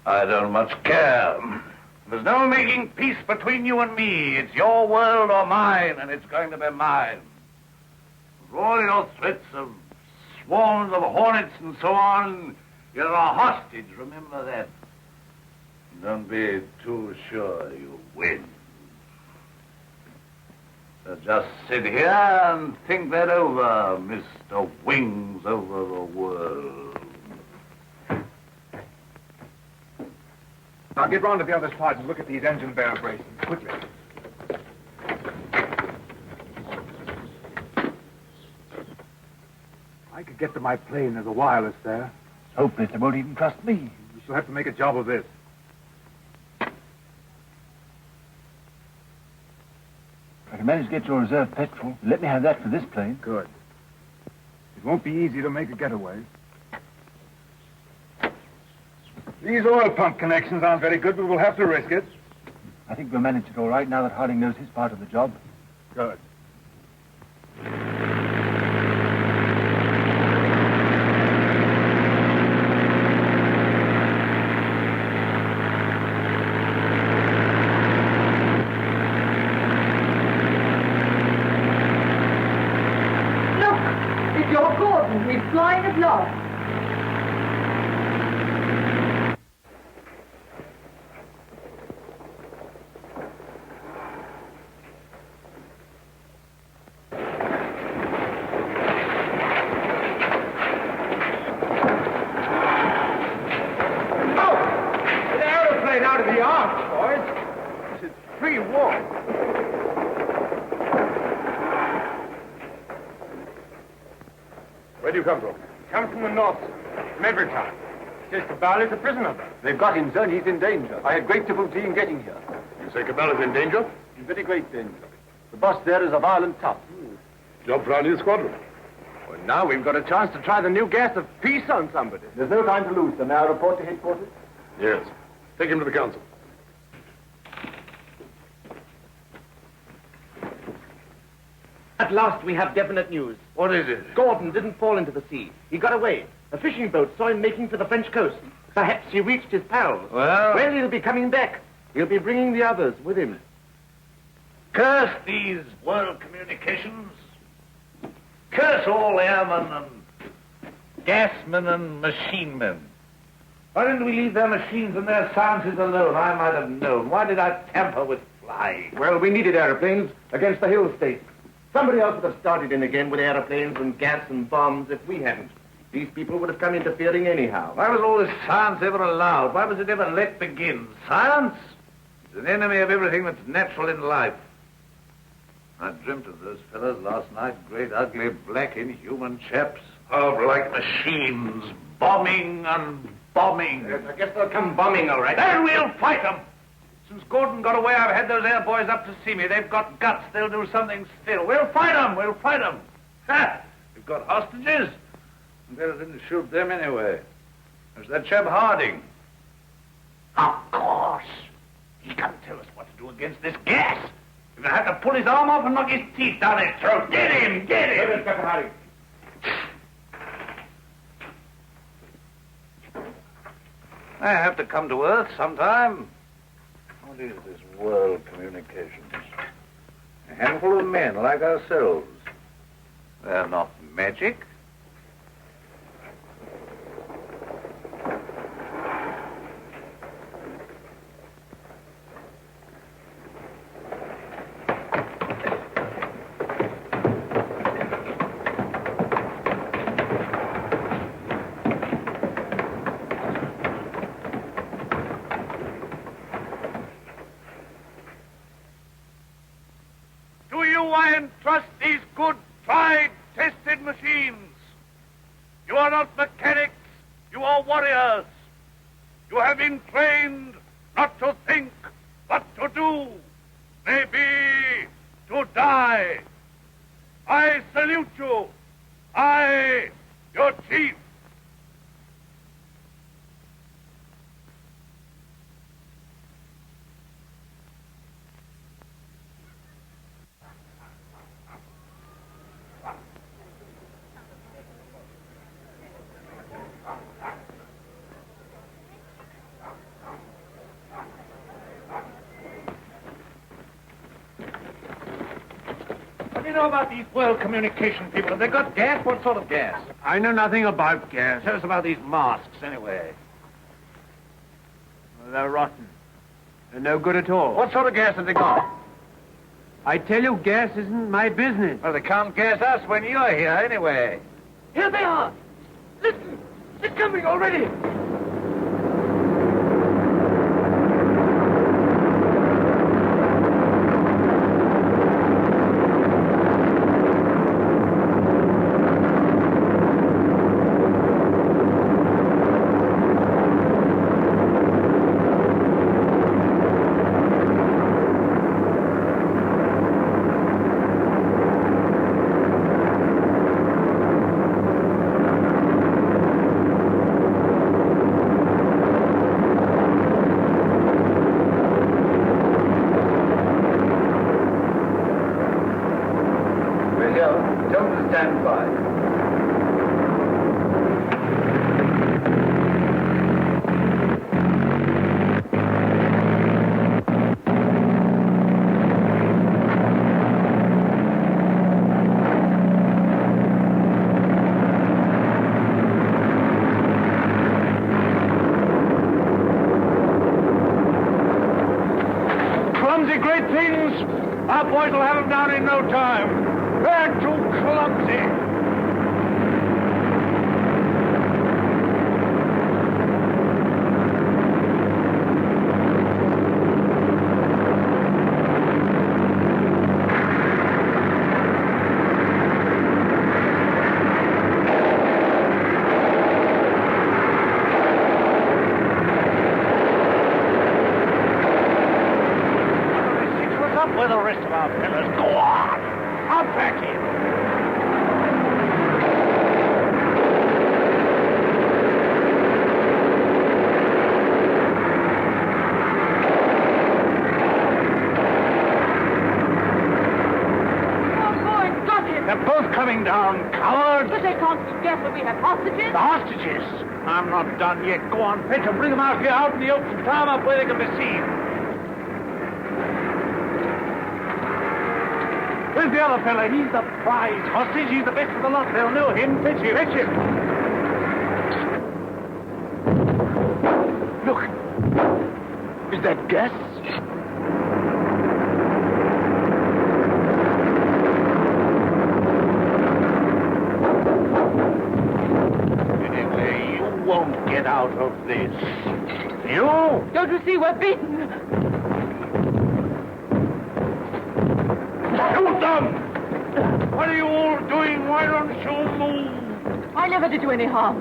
Speaker 3: I don't much care. There's no making peace between you and me. It's your world or mine, and it's going to be mine. For all your threats of swarms of hornets and so on, you're a hostage, remember that. Don't be too sure you win. So just sit here and think that over, Mr. Wings over the World.
Speaker 1: Now get round to the other side and look at these engine bearer braces, quickly. I could get to my plane. There's a wireless there.
Speaker 4: Hopeless. They won't even trust me.
Speaker 1: We shall have to make a job of this.
Speaker 4: I can manage to get your reserve petrol. Let me have that for this plane.
Speaker 1: Good. It won't be easy to make a getaway. These oil pump connections aren't very good, but we'll have to risk it.
Speaker 4: I think we'll manage it all right now that Harding knows his part of the job.
Speaker 1: Good.
Speaker 12: Look, it's your Gordon. He's flying at last.
Speaker 3: Out of the arms, boys. This is free war.
Speaker 1: Where do you come from?
Speaker 2: Come from the north, from every town. Says Cabal is a prisoner.
Speaker 10: They've got him, sir, and he's in danger. I had great difficulty in getting here.
Speaker 3: You say Cabal is in danger?
Speaker 10: In very great danger. The boss there is a violent tough.
Speaker 3: Job for our new squadron.
Speaker 4: Well, now we've got a chance to try the new gas of peace on somebody.
Speaker 10: There's no time to lose, sir. May I report to headquarters?
Speaker 3: Yes. Take him to the council.
Speaker 13: At last we have definite news.
Speaker 3: What is it?
Speaker 13: Gordon didn't fall into the sea. He got away. A fishing boat saw him making for the French coast. Perhaps he reached his pals.
Speaker 4: Well,
Speaker 13: he'll be coming back. He'll be bringing the others with him.
Speaker 4: curse these world communications. Curse all airmen and gasmen and machine men. Why didn't we leave their machines and their sciences alone? I might have known. Why did I tamper with flying?
Speaker 13: Well, we needed airplanes against the hill states. Somebody else would have started in again with airplanes and gas and bombs if we hadn't. These people would have come interfering anyhow.
Speaker 4: Why was all this science ever allowed? Why was it ever let begin? Science is an enemy of everything that's natural in life. I dreamt of those fellows last night, great, ugly, black, inhuman chaps, powerful like machines, bombing and bombing.
Speaker 13: Yes, I guess they'll come bombing, all right.
Speaker 4: Then we'll fight them. Since Gordon got away, I've had those air boys up to see me. They've got guts. They'll do something still. We'll fight them. We'll fight them. Ha! We've got hostages. And better than to shoot them anyway. There's that chap Harding. Of course. He can't tell us what to do against this gas. We're going to have to pull his arm off and knock his teeth down his throat. Get him! Get him!
Speaker 13: Where's Captain Harding?
Speaker 4: I have to come to Earth sometime. What is this world communications? A handful of men like ourselves. They're not magic. I entrust these good, tried, tested machines. You are not mechanics, you are warriors. You have been trained not to think, but to do, maybe to die. I salute you. I, your chief. What do you know about these world communication people? Have they got gas? What sort of gas?
Speaker 2: I know nothing about gas.
Speaker 4: Tell us about these masks, anyway.
Speaker 2: Well, they're rotten. They're no good at all.
Speaker 4: What sort of gas have they got?
Speaker 2: I tell you, gas isn't my business.
Speaker 4: Well, they can't gas us when you're here, anyway.
Speaker 13: Here they are. Listen, they're coming already.
Speaker 4: Great things. Our boys will have them down in no time. They're too clumsy. rest of our fellas. Go on! Up at him! They're both coming down, cowards!
Speaker 9: But they can't together. We have hostages.
Speaker 4: The hostages? I'm not done yet. Go on, fetch them. Bring them out here, out in the open. Tie them up where they can be seen. Where's the other fella? He's the prize hostage. He's the best of the lot. They'll know him. Fetch him. Fetch him. Look. Is that gas? Won't get out of this. You?
Speaker 9: Don't you see we're beaten?
Speaker 4: Shoot them! What are you all doing? Why don't you move?
Speaker 9: I never did you any harm.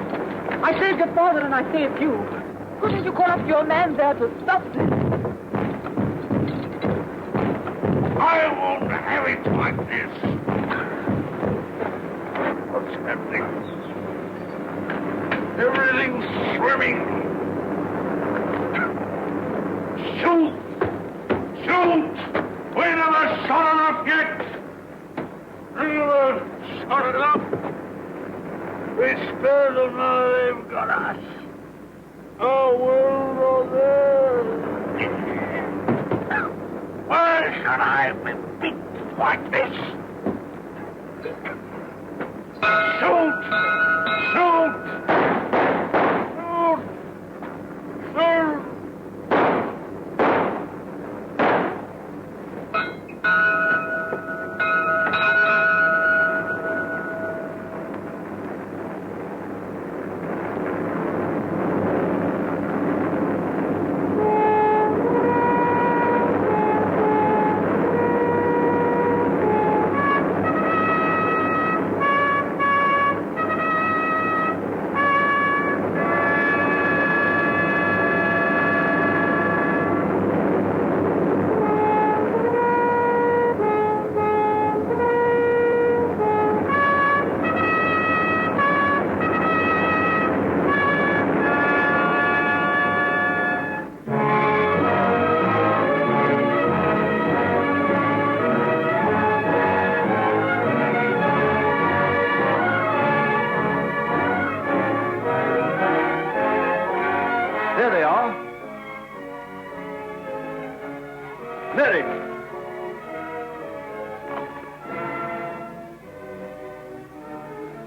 Speaker 9: I saved your father and I saved you. Couldn't you call up your man there to stop this?
Speaker 4: I won't have it like this. What's happening? Everything's swimming. Shoot! Shoot! We never shot enough yet. We never shot enough. We spared them, now they've got us. Oh, world of theirs. Why should I be beaten like this? Shoot! Shoot!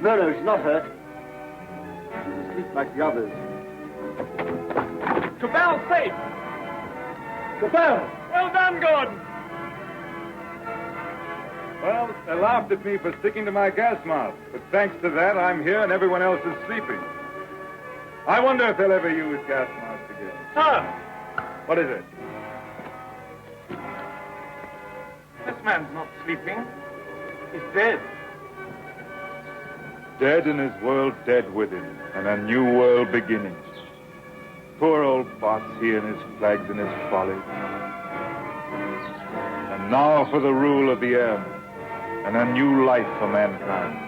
Speaker 10: No, she's not hurt. She's asleep like the others.
Speaker 2: Cabell's safe.
Speaker 10: Cabell!
Speaker 2: Well done, Gordon.
Speaker 1: Well, they laughed at me for sticking to my gas mask, but thanks to that, I'm here and everyone else is sleeping. I wonder if they'll ever use gas masks again.
Speaker 2: Ah,
Speaker 1: What is it?
Speaker 2: this man's not sleeping. He's dead.
Speaker 1: Dead and his world dead with him, and a new world beginning. Poor old boss, he and his flags and his folly. And now for the rule of the airmen, and a new life for mankind.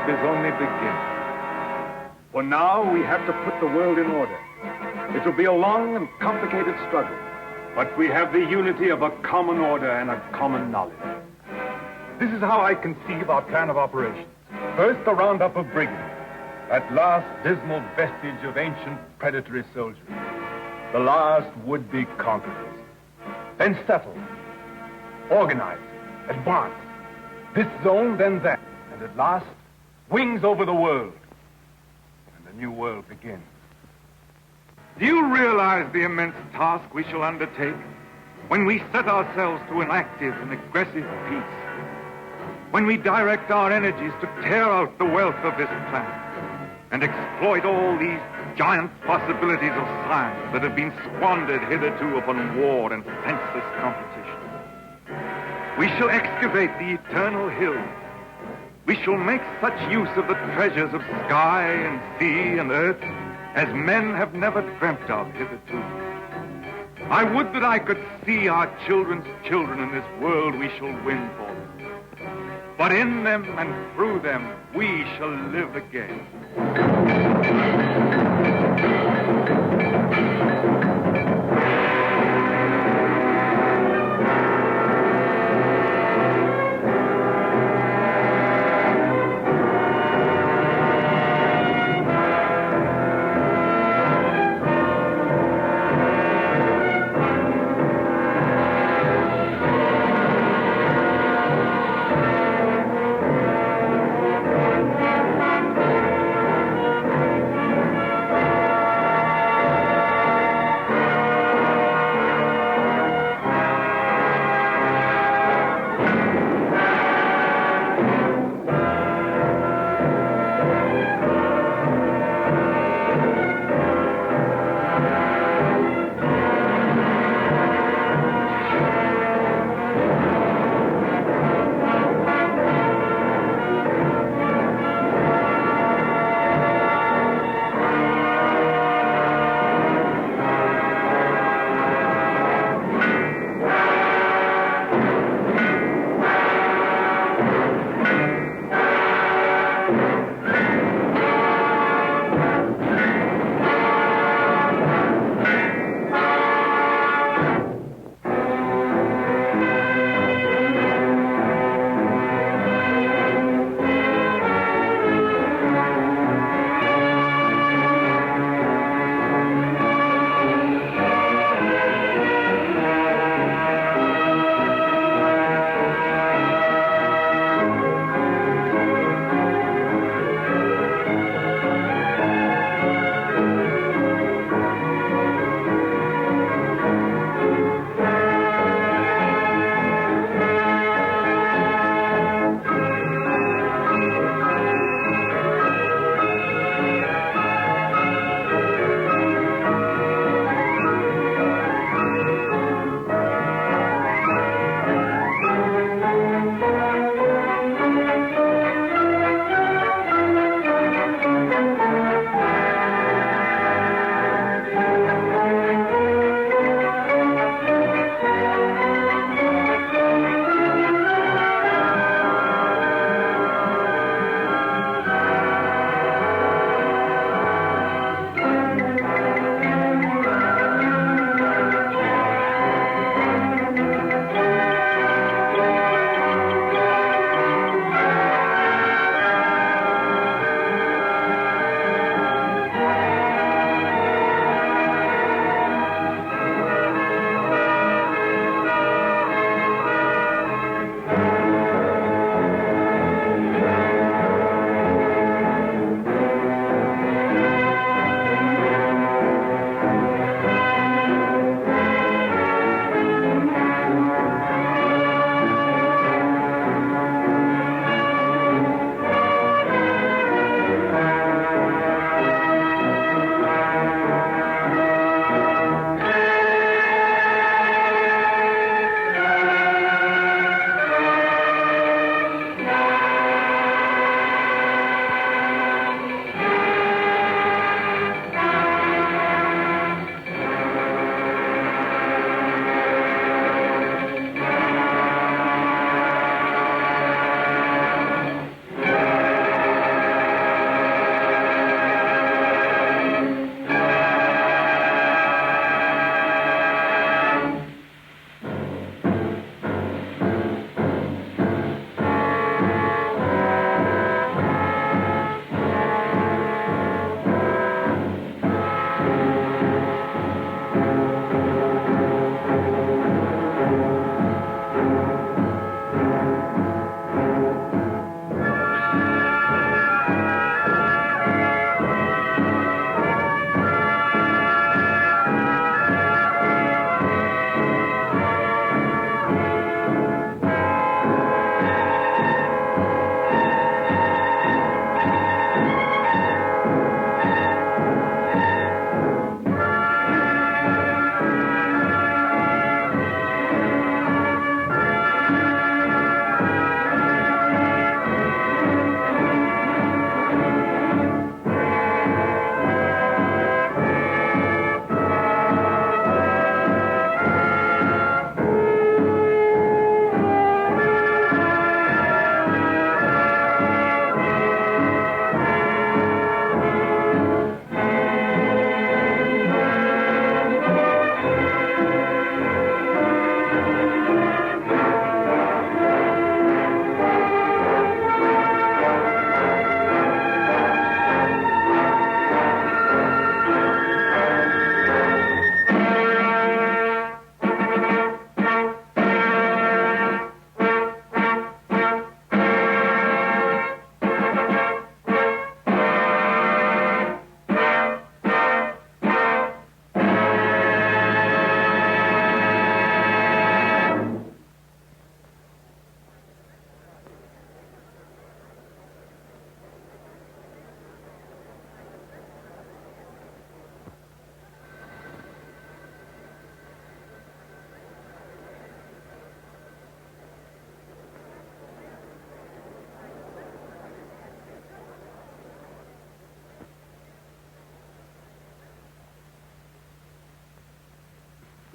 Speaker 1: Is only beginning. For now, we have to put the world in order. It will be a long and complicated struggle, but we have the unity of a common order and a common knowledge. This is how I conceive our plan of operations. First, the roundup of brigands, that last dismal vestige of ancient predatory soldiery, the last would-be conquerors. Then settle, organize, advance. This zone, then that, and at last, wings over the world, and a new world begins. Do you realize the immense task we shall undertake when we set ourselves to an active and aggressive peace? When we direct our energies to tear out the wealth of this planet? and exploit all these giant possibilities of science that have been squandered hitherto upon war and senseless competition. We shall excavate the eternal hills. We shall make such use of the treasures of sky and sea and earth as men have never dreamt of hitherto. I would that I could see our children's children in this world we shall win for them. But in them and through them we shall live again.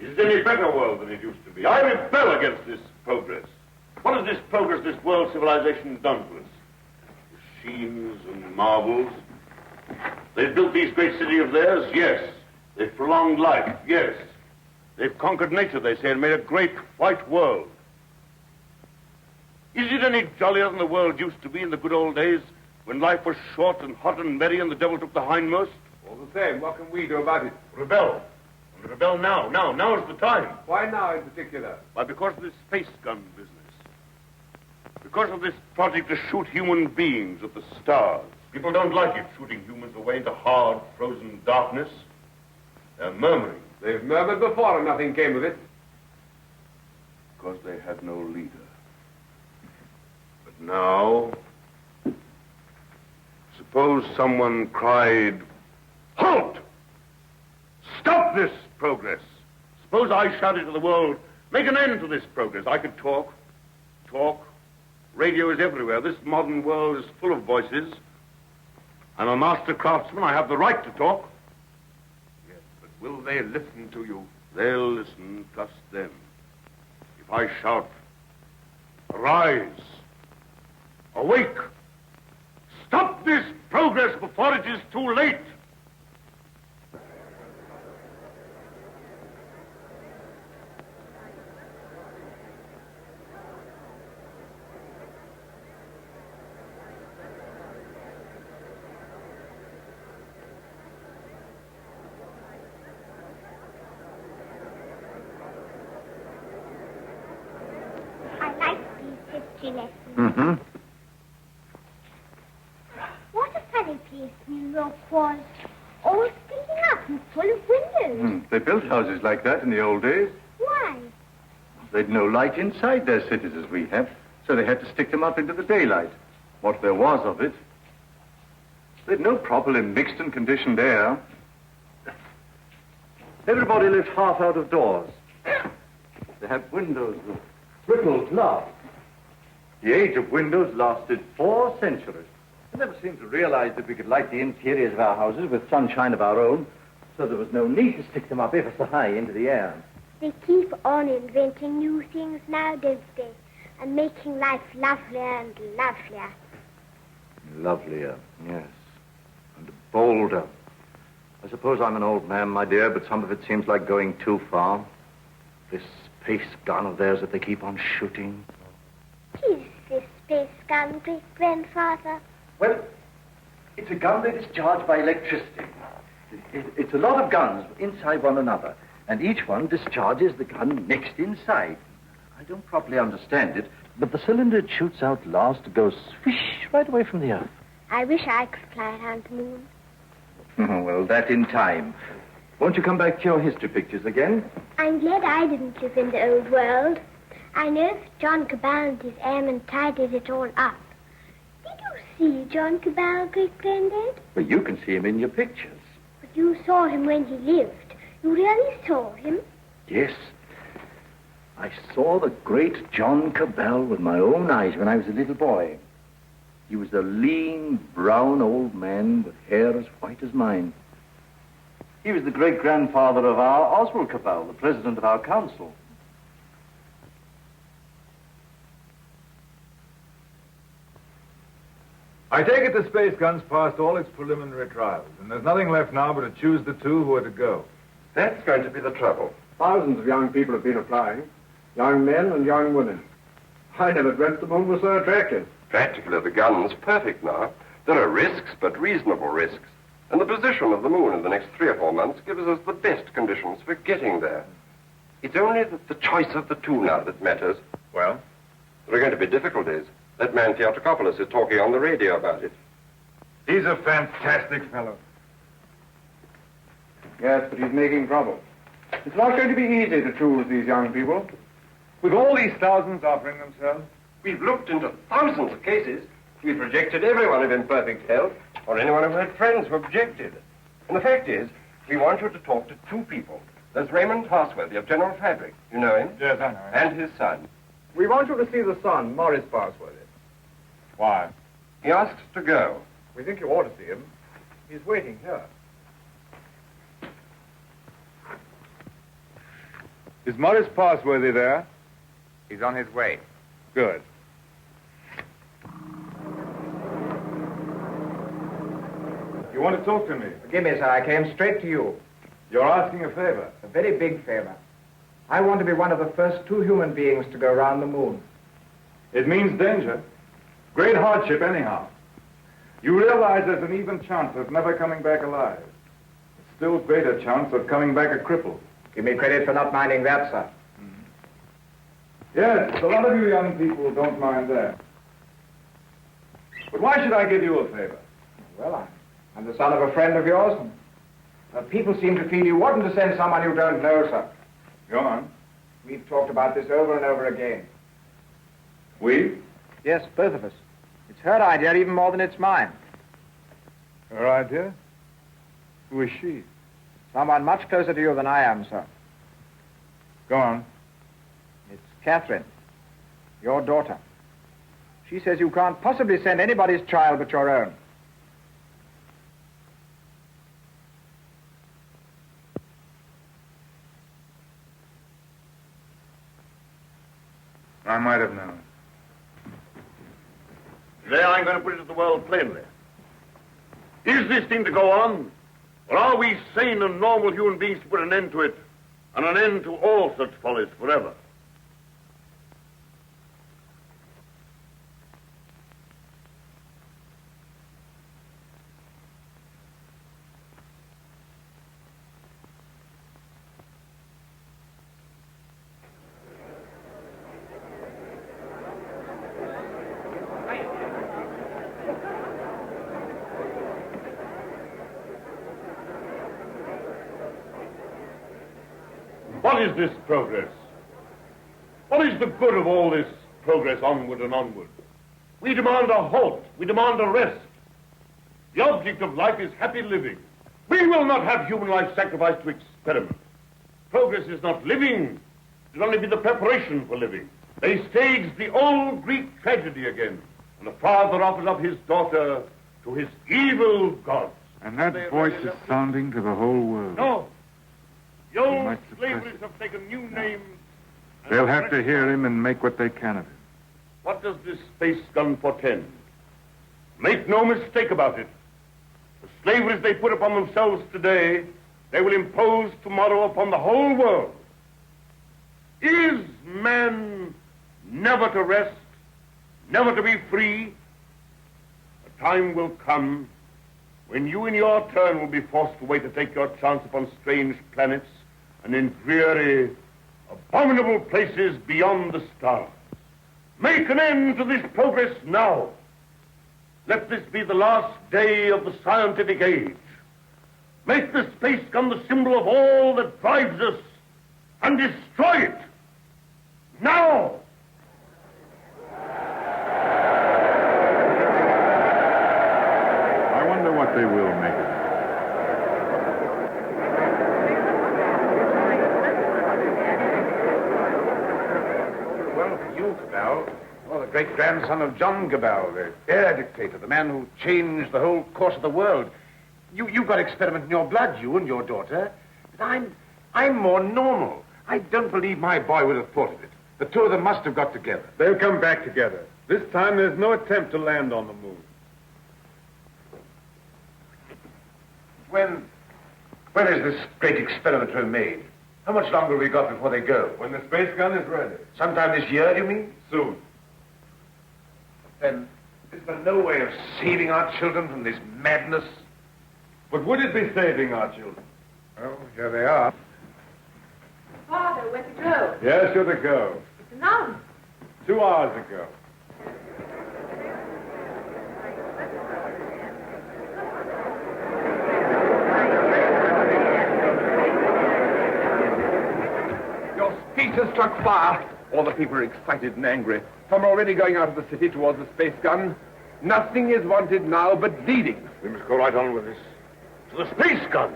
Speaker 4: Is it any better world than it used to be? I rebel against this progress. What has this progress, this world civilization done to us? Machines and marvels. They've built these great cities of theirs, yes. They've prolonged life, yes. They've conquered nature, they say, and made a great white world. Is it any jollier than the world used to be in the good old days, when life was short and hot and merry and the devil took the hindmost?
Speaker 1: All the same, what can we do about it?
Speaker 4: Rebel. And rebel now. Now is the time.
Speaker 1: Why now in particular?
Speaker 4: Why, because of this space gun business. Because of this project to shoot human beings at the stars. People don't like it, shooting humans away into hard, frozen darkness. They're murmuring.
Speaker 1: They've murmured before and nothing came of it.
Speaker 4: Because they had no leader. But now, suppose someone cried, "Halt! Stop this progress!" Suppose I shouted to the world, "Make an end to this progress." I could talk. Radio is everywhere. This modern world is full of voices. I'm a master craftsman. I have the right to talk. Yes, but will they listen to you? They'll listen, trust them. If I shout, "Arise! Awake! Stop this progress before it is too late!"
Speaker 14: Mm-hmm. What a funny place New York was. All sticking up and full of windows.
Speaker 15: They built houses like that in the old days.
Speaker 14: Why?
Speaker 15: They'd no light inside their cities as we have, so they had to stick them up into the daylight. What there was of it. They'd no properly mixed and conditioned air. Everybody lived half out of doors. They had windows with brittle glass. The age of windows lasted 4 centuries. I never seemed to realize that we could light the interiors of our houses with sunshine of our own, so there was no need to stick them up ever so high into the air.
Speaker 14: They keep on inventing new things now, don't they? And making life lovelier and lovelier.
Speaker 15: Lovelier, yes. And bolder. I suppose I'm an old man, my dear, but some of it seems like going too far. This space gun of theirs that they keep on shooting.
Speaker 14: Is this space gun, great-grandfather?
Speaker 15: Well, it's a gun that is charged by electricity. It's a lot of guns inside one another, and each one discharges the gun next inside. I don't properly understand it, but the cylinder it shoots out last goes swish right away from the Earth.
Speaker 14: I wish I could fly around the moon.
Speaker 15: Oh, well, that in time. Won't you come back to your history pictures again?
Speaker 14: I'm glad I didn't live in the old world. I know that John Cabal and his airmen tidied it all up. Did you see John Cabal, great-granddad?
Speaker 15: Well, you can see him in your pictures.
Speaker 14: But you saw him when he lived. You really saw him?
Speaker 15: Yes. I saw the great John Cabal with my own eyes when I was a little boy. He was a lean, brown old man with hair as white as mine. He was the great-grandfather of our Oswald Cabal, the president of our council.
Speaker 1: I take it the space gun's passed all its preliminary trials, and there's nothing left now but to choose the 2 who are to go.
Speaker 6: That's going to be the trouble. Thousands of young people have been applying. Young men and young women. I never dreamt the moon was so attractive.
Speaker 16: Practically, the gun's perfect now. There are risks, but reasonable risks. And the position of the moon in the next 3 or 4 months gives us the best conditions for getting there. It's only the choice of the 2 now that matters.
Speaker 1: Well?
Speaker 16: There are going to be difficulties. That man Theatricopoulos is talking on the radio about it.
Speaker 1: He's a fantastic fellow.
Speaker 6: Yes, but he's making trouble. It's not going to be easy to choose these young people.
Speaker 1: With all these thousands offering themselves?
Speaker 16: We've looked into thousands of cases. We've rejected everyone of imperfect health, or anyone who had friends who objected. And the fact is, we want you to talk to 2 people. There's Raymond Parsworthy of General Fabric. You know him?
Speaker 1: Yes, I know him.
Speaker 16: And his son.
Speaker 6: We want you to see the son, Morris Parsworthy.
Speaker 1: Why?
Speaker 16: He asks to go.
Speaker 6: We think you ought to see him. He's waiting here.
Speaker 1: Is Morris Parsworthy there?
Speaker 11: He's on his way.
Speaker 1: Good. You want to talk to me?
Speaker 17: Forgive me, sir. I came straight to you.
Speaker 1: You're asking a favor.
Speaker 17: A very big favor. I want to be one of the first 2 human beings to go around the moon.
Speaker 1: It means danger. Great hardship, anyhow. You realize there's an even chance of never coming back alive. A still greater chance of coming back a cripple.
Speaker 17: Give me credit for not minding that, sir.
Speaker 1: Yes, a lot of you young people don't mind that. But why should I give you a favor?
Speaker 17: Well, I'm the son of a friend of yours. And people seem to feel you oughtn't to send someone you don't know, sir.
Speaker 1: Go on.
Speaker 17: We've talked about this over and over again.
Speaker 1: We?
Speaker 17: Yes, both of us. It's her idea even more than it's mine.
Speaker 1: Her idea? Who is she?
Speaker 17: Someone much closer to you than I am, sir.
Speaker 1: Go on.
Speaker 17: It's Catherine, your daughter. She says you can't possibly send anybody's child but your own.
Speaker 1: I might have known.
Speaker 4: Today I'm going to put it to the world plainly. Is this thing to go on? Or are we sane and normal human beings to put an end to it, and an end to all such follies forever? What is this progress? What is the good of all this progress onward and onward? We demand a halt. We demand a rest. The object of life is happy living. We will not have human life sacrificed to experiment. Progress is not living. It will only be the preparation for living. They stage the old Greek tragedy again, and the father offers up his daughter to his evil gods.
Speaker 1: And that voice is sounding to the whole world.
Speaker 4: No. The
Speaker 1: He
Speaker 4: old
Speaker 1: might suppress
Speaker 4: slaveries have taken new names. and
Speaker 1: They'll have to
Speaker 4: fresh-
Speaker 1: hear him and make what they can of him.
Speaker 4: What does this space gun portend? Make no mistake about it. The slaveries they put upon themselves today, they will impose tomorrow upon the whole world. Is man never to rest, never to be free? A time will come when you in your turn will be forced away to take your chance upon strange planets and in dreary, abominable places beyond the stars. Make an end to this progress now. Let this be the last day of the scientific age. Make the space gun the symbol of all that drives us, and destroy it. Now!
Speaker 1: I wonder what they will make of it.
Speaker 4: Well, for you, Cabal, well, the great-grandson of John Cabal, the air dictator, the man who changed the whole course of the world. You've got experiment in your blood, you and your daughter. But I'm more normal. I don't believe my boy would have thought of it. The two of them must have got together.
Speaker 1: They'll come back together. This time there's no attempt to land on the moon.
Speaker 4: When is this great experiment to be made? How much longer have we got before they go?
Speaker 1: When the space gun is ready.
Speaker 4: Sometime this year, you mean?
Speaker 1: Soon.
Speaker 4: Then is there no way of saving our children from this madness?
Speaker 1: But would it be saving our children? Well, here they are.
Speaker 9: Father, where to go?
Speaker 1: Yes, you're to go.
Speaker 9: It's announced.
Speaker 1: 2 hours ago.
Speaker 4: Your speech has struck fire. All the people are excited and angry. Some are already going out of the city towards the space gun. Nothing is wanted now but leading. We must go right on with this. To the space gun.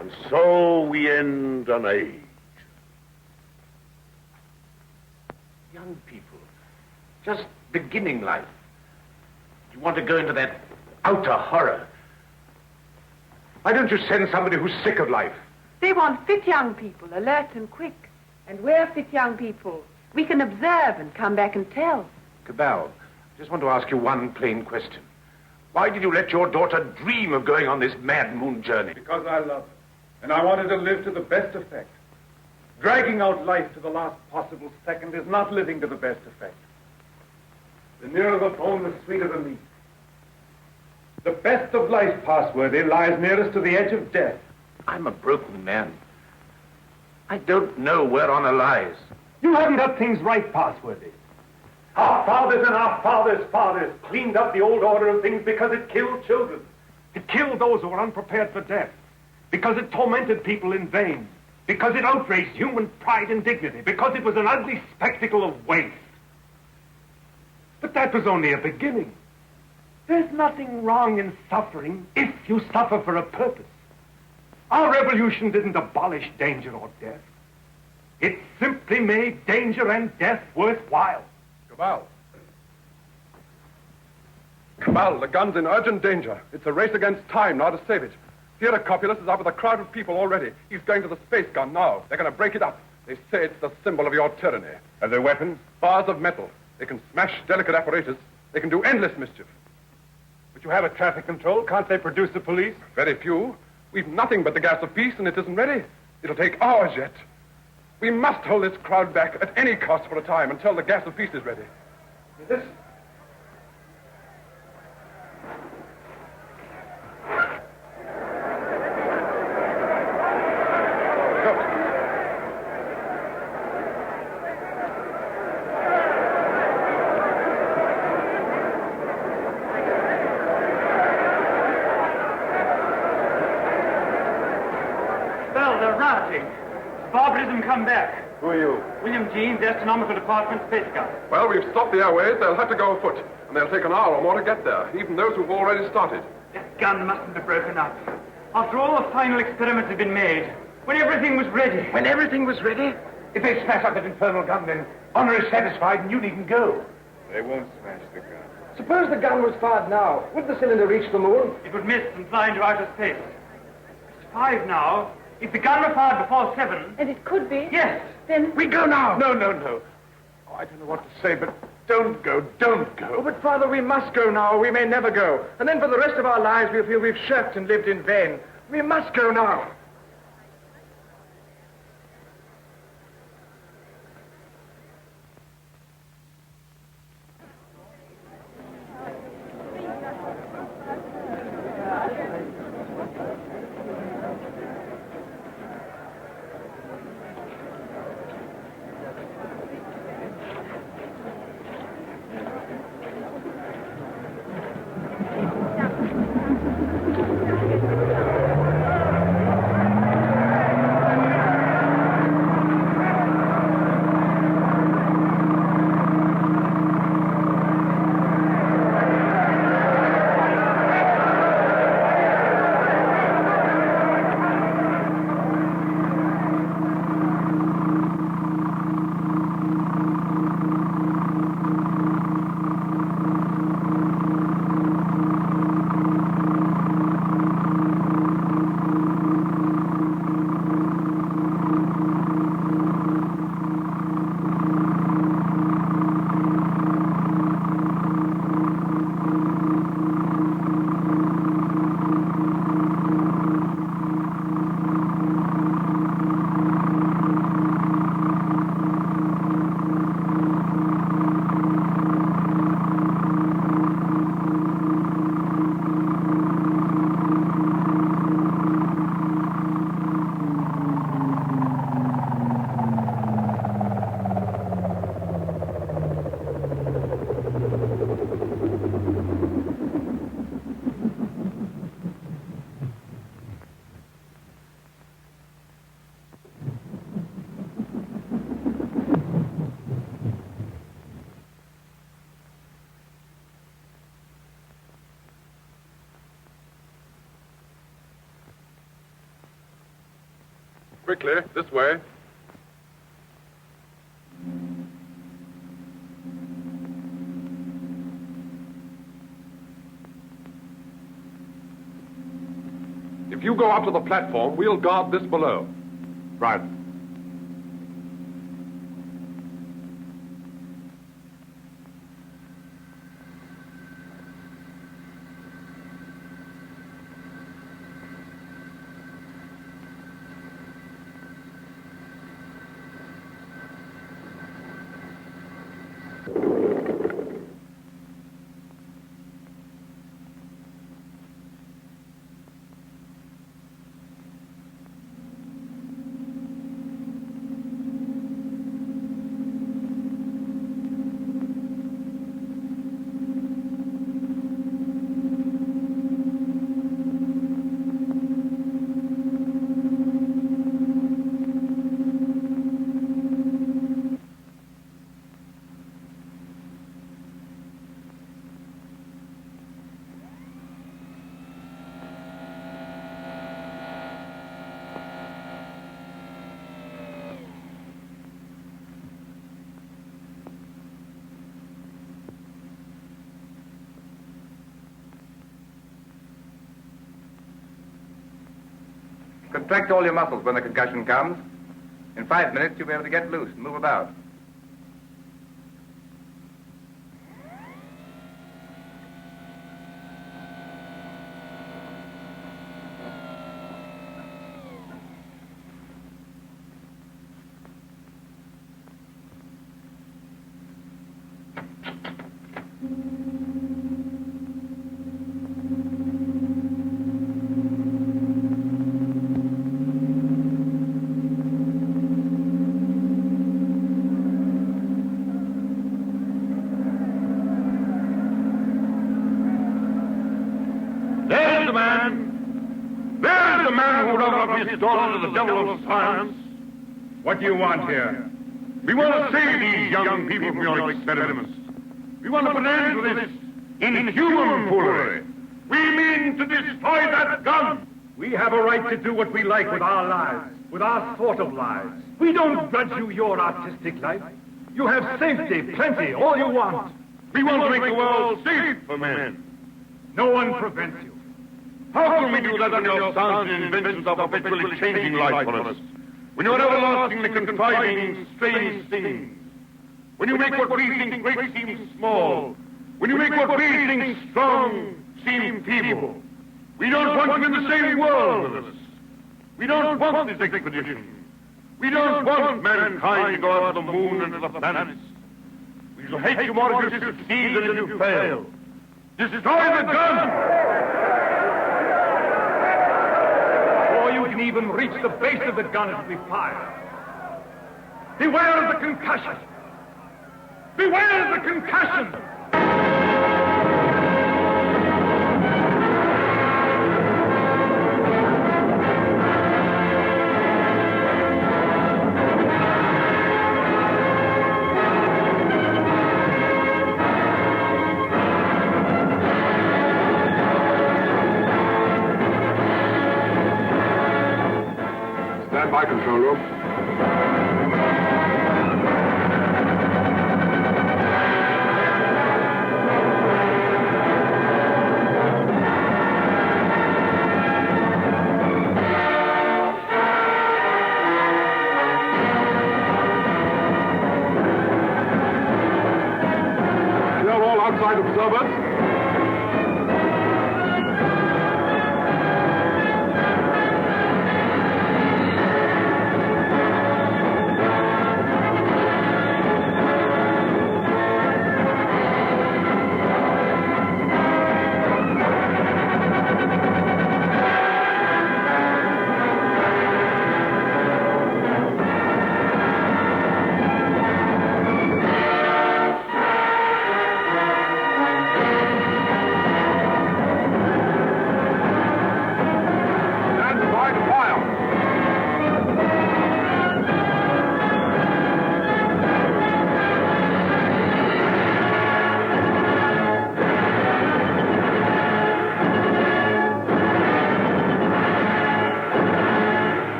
Speaker 4: And so we end an age. Young people, just beginning life. You want to go into that outer horror. Why don't you send somebody who's sick of life?
Speaker 9: They want fit young people, alert and quick. And we're fit young people. We can observe and come back and tell.
Speaker 4: Cabal, I just want to ask you one plain question. Why did you let your daughter dream of going on this mad moon journey?
Speaker 1: Because I love her, and I wanted to live to the best effect. Dragging out life to the last possible second is not living to the best effect. The nearer the bone, the sweeter the meat. The best of life, Passworthy, lies nearest to the edge of death.
Speaker 4: I'm a broken man. I don't know where honor lies.
Speaker 1: You haven't got things right, Passworthy. Our fathers and our fathers' fathers cleaned up the old order of things because it killed children. It killed those who were unprepared for death. Because it tormented people in vain. Because it outraged human pride and dignity. Because it was an ugly spectacle of waste. But that was only a beginning. There's nothing wrong in suffering if you suffer for a purpose. Our revolution didn't abolish danger or death. It simply made danger and death worthwhile.
Speaker 18: Cabal, the gun's in urgent danger. It's a race against time now to save it. Theodocopulus is up with a crowd of people already. He's going to the space gun now. They're going to break it up. They say it's the symbol of your tyranny.
Speaker 4: Are there weapons?
Speaker 18: Bars of metal. They can smash delicate apparatus. They can do endless mischief.
Speaker 1: But you have a traffic control. Can't they produce the police?
Speaker 18: Very few. We've nothing but the gas of peace, and it isn't ready. It'll take hours yet. We must hold this crowd back at any cost for a time until the gas of peace is ready.
Speaker 1: This...
Speaker 19: Barbarism come back.
Speaker 18: Who are you?
Speaker 19: William Jeans, Astronomical Department, Space Gun.
Speaker 18: Well, we've stopped the airways. They'll have to go afoot. And they'll take an hour or more to get there, even those who've already started.
Speaker 19: This gun mustn't be broken up. After all the final experiments have been made, when everything was ready.
Speaker 4: When everything was ready? If they smash up that infernal gun, then honor is satisfied and you needn't go.
Speaker 1: They won't smash the gun.
Speaker 13: Suppose the gun was fired now. Would the cylinder reach the moon?
Speaker 19: It would miss and fly into outer space. It's 5 now. If the gun were fired before 7...
Speaker 5: And it could be.
Speaker 19: Yes.
Speaker 5: Then...
Speaker 4: We go now.
Speaker 1: No. Oh, I don't know what to say, but don't go.
Speaker 17: Oh, but, Father, we must go now, or we may never go. And then for the rest of our lives, we'll feel we've shirked and lived in vain. We must go now.
Speaker 18: Quickly, this way. If you go up to the platform, we'll guard this below.
Speaker 15: Right.
Speaker 20: Contract all your muscles when the concussion comes. In 5 minutes, you'll be able to get loose and move about.
Speaker 3: His daughter to the devil of science. What do you want here? We want to save these young people from your experiments. We want to put an end to this inhuman foolery. We mean to destroy that gun. We have a right to do what we like with our lives, with our sort of lives. We don't grudge you your artistic life. You have safety, plenty, all you want. We want to make the world safe for men. No one prevents you. How can we do that under your sounds and inventions are perpetually changing life for us? When you're everlastingly contriving strange things. When you make what we think great seem small. When you make what we think strong seem feeble. We don't want you in the same world with us. We don't want this expedition. We don't want mankind to go out to the moon and to the planets. We shall hate you more if you succeed than if you fail. Destroy the gun! You can even reach the base of the gun as we fire. Beware of the concussion! Beware of the concussion!
Speaker 18: Stand by, control room. Clear all outside observers.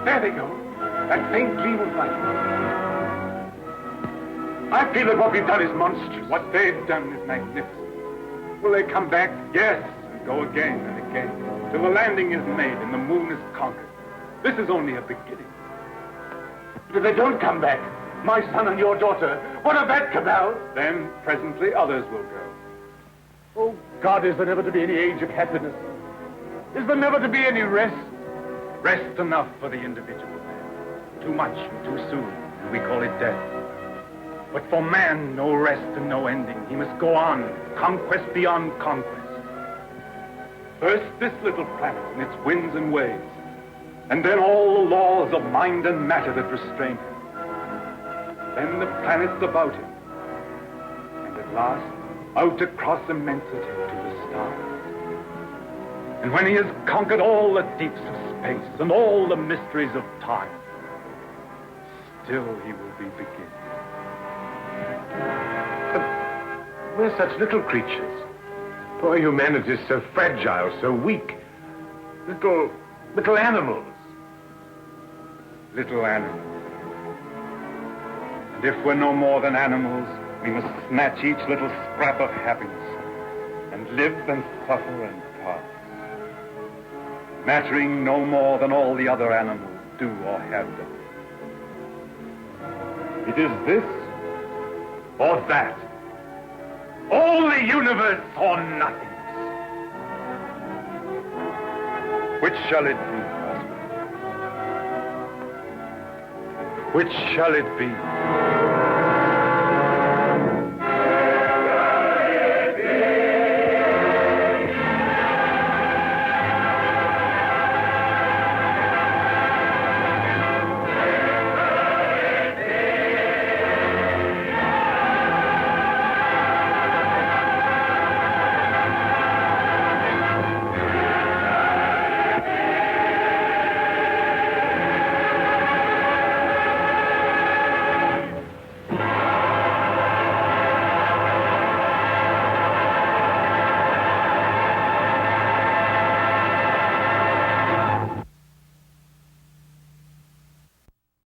Speaker 1: There they go. That faint gleam of light. I feel that what we've done is monstrous. What they've done is magnificent. Will they come back? Yes, and go again and again, till the landing is made and the moon is conquered. This is only a beginning. But if they don't come back, my son and your daughter, what of that, Cabal? Then presently others will go. Oh, God, is there never to be any age of happiness? Is there never to be any rest? Rest enough for the individual man. Too much and too soon, and we call it death. But for man, no rest and no ending. He must go on, conquest beyond conquest. First this little planet and its winds and waves, and then all the laws of mind and matter that restrain him. Then the planets about him, and at last, out across immensity to the stars. And when he has conquered all the deeps of space and all the mysteries of time, still he will be beginning.
Speaker 3: We're such little creatures. Poor humanity is so fragile, so weak. Little animals.
Speaker 1: Little animals. And if we're no more than animals, we must snatch each little scrap of happiness and live and suffer and pass, mattering no more than all the other animals do or have done. It is this or that. All the universe or nothingness. Which shall it be, husband? Which shall it be?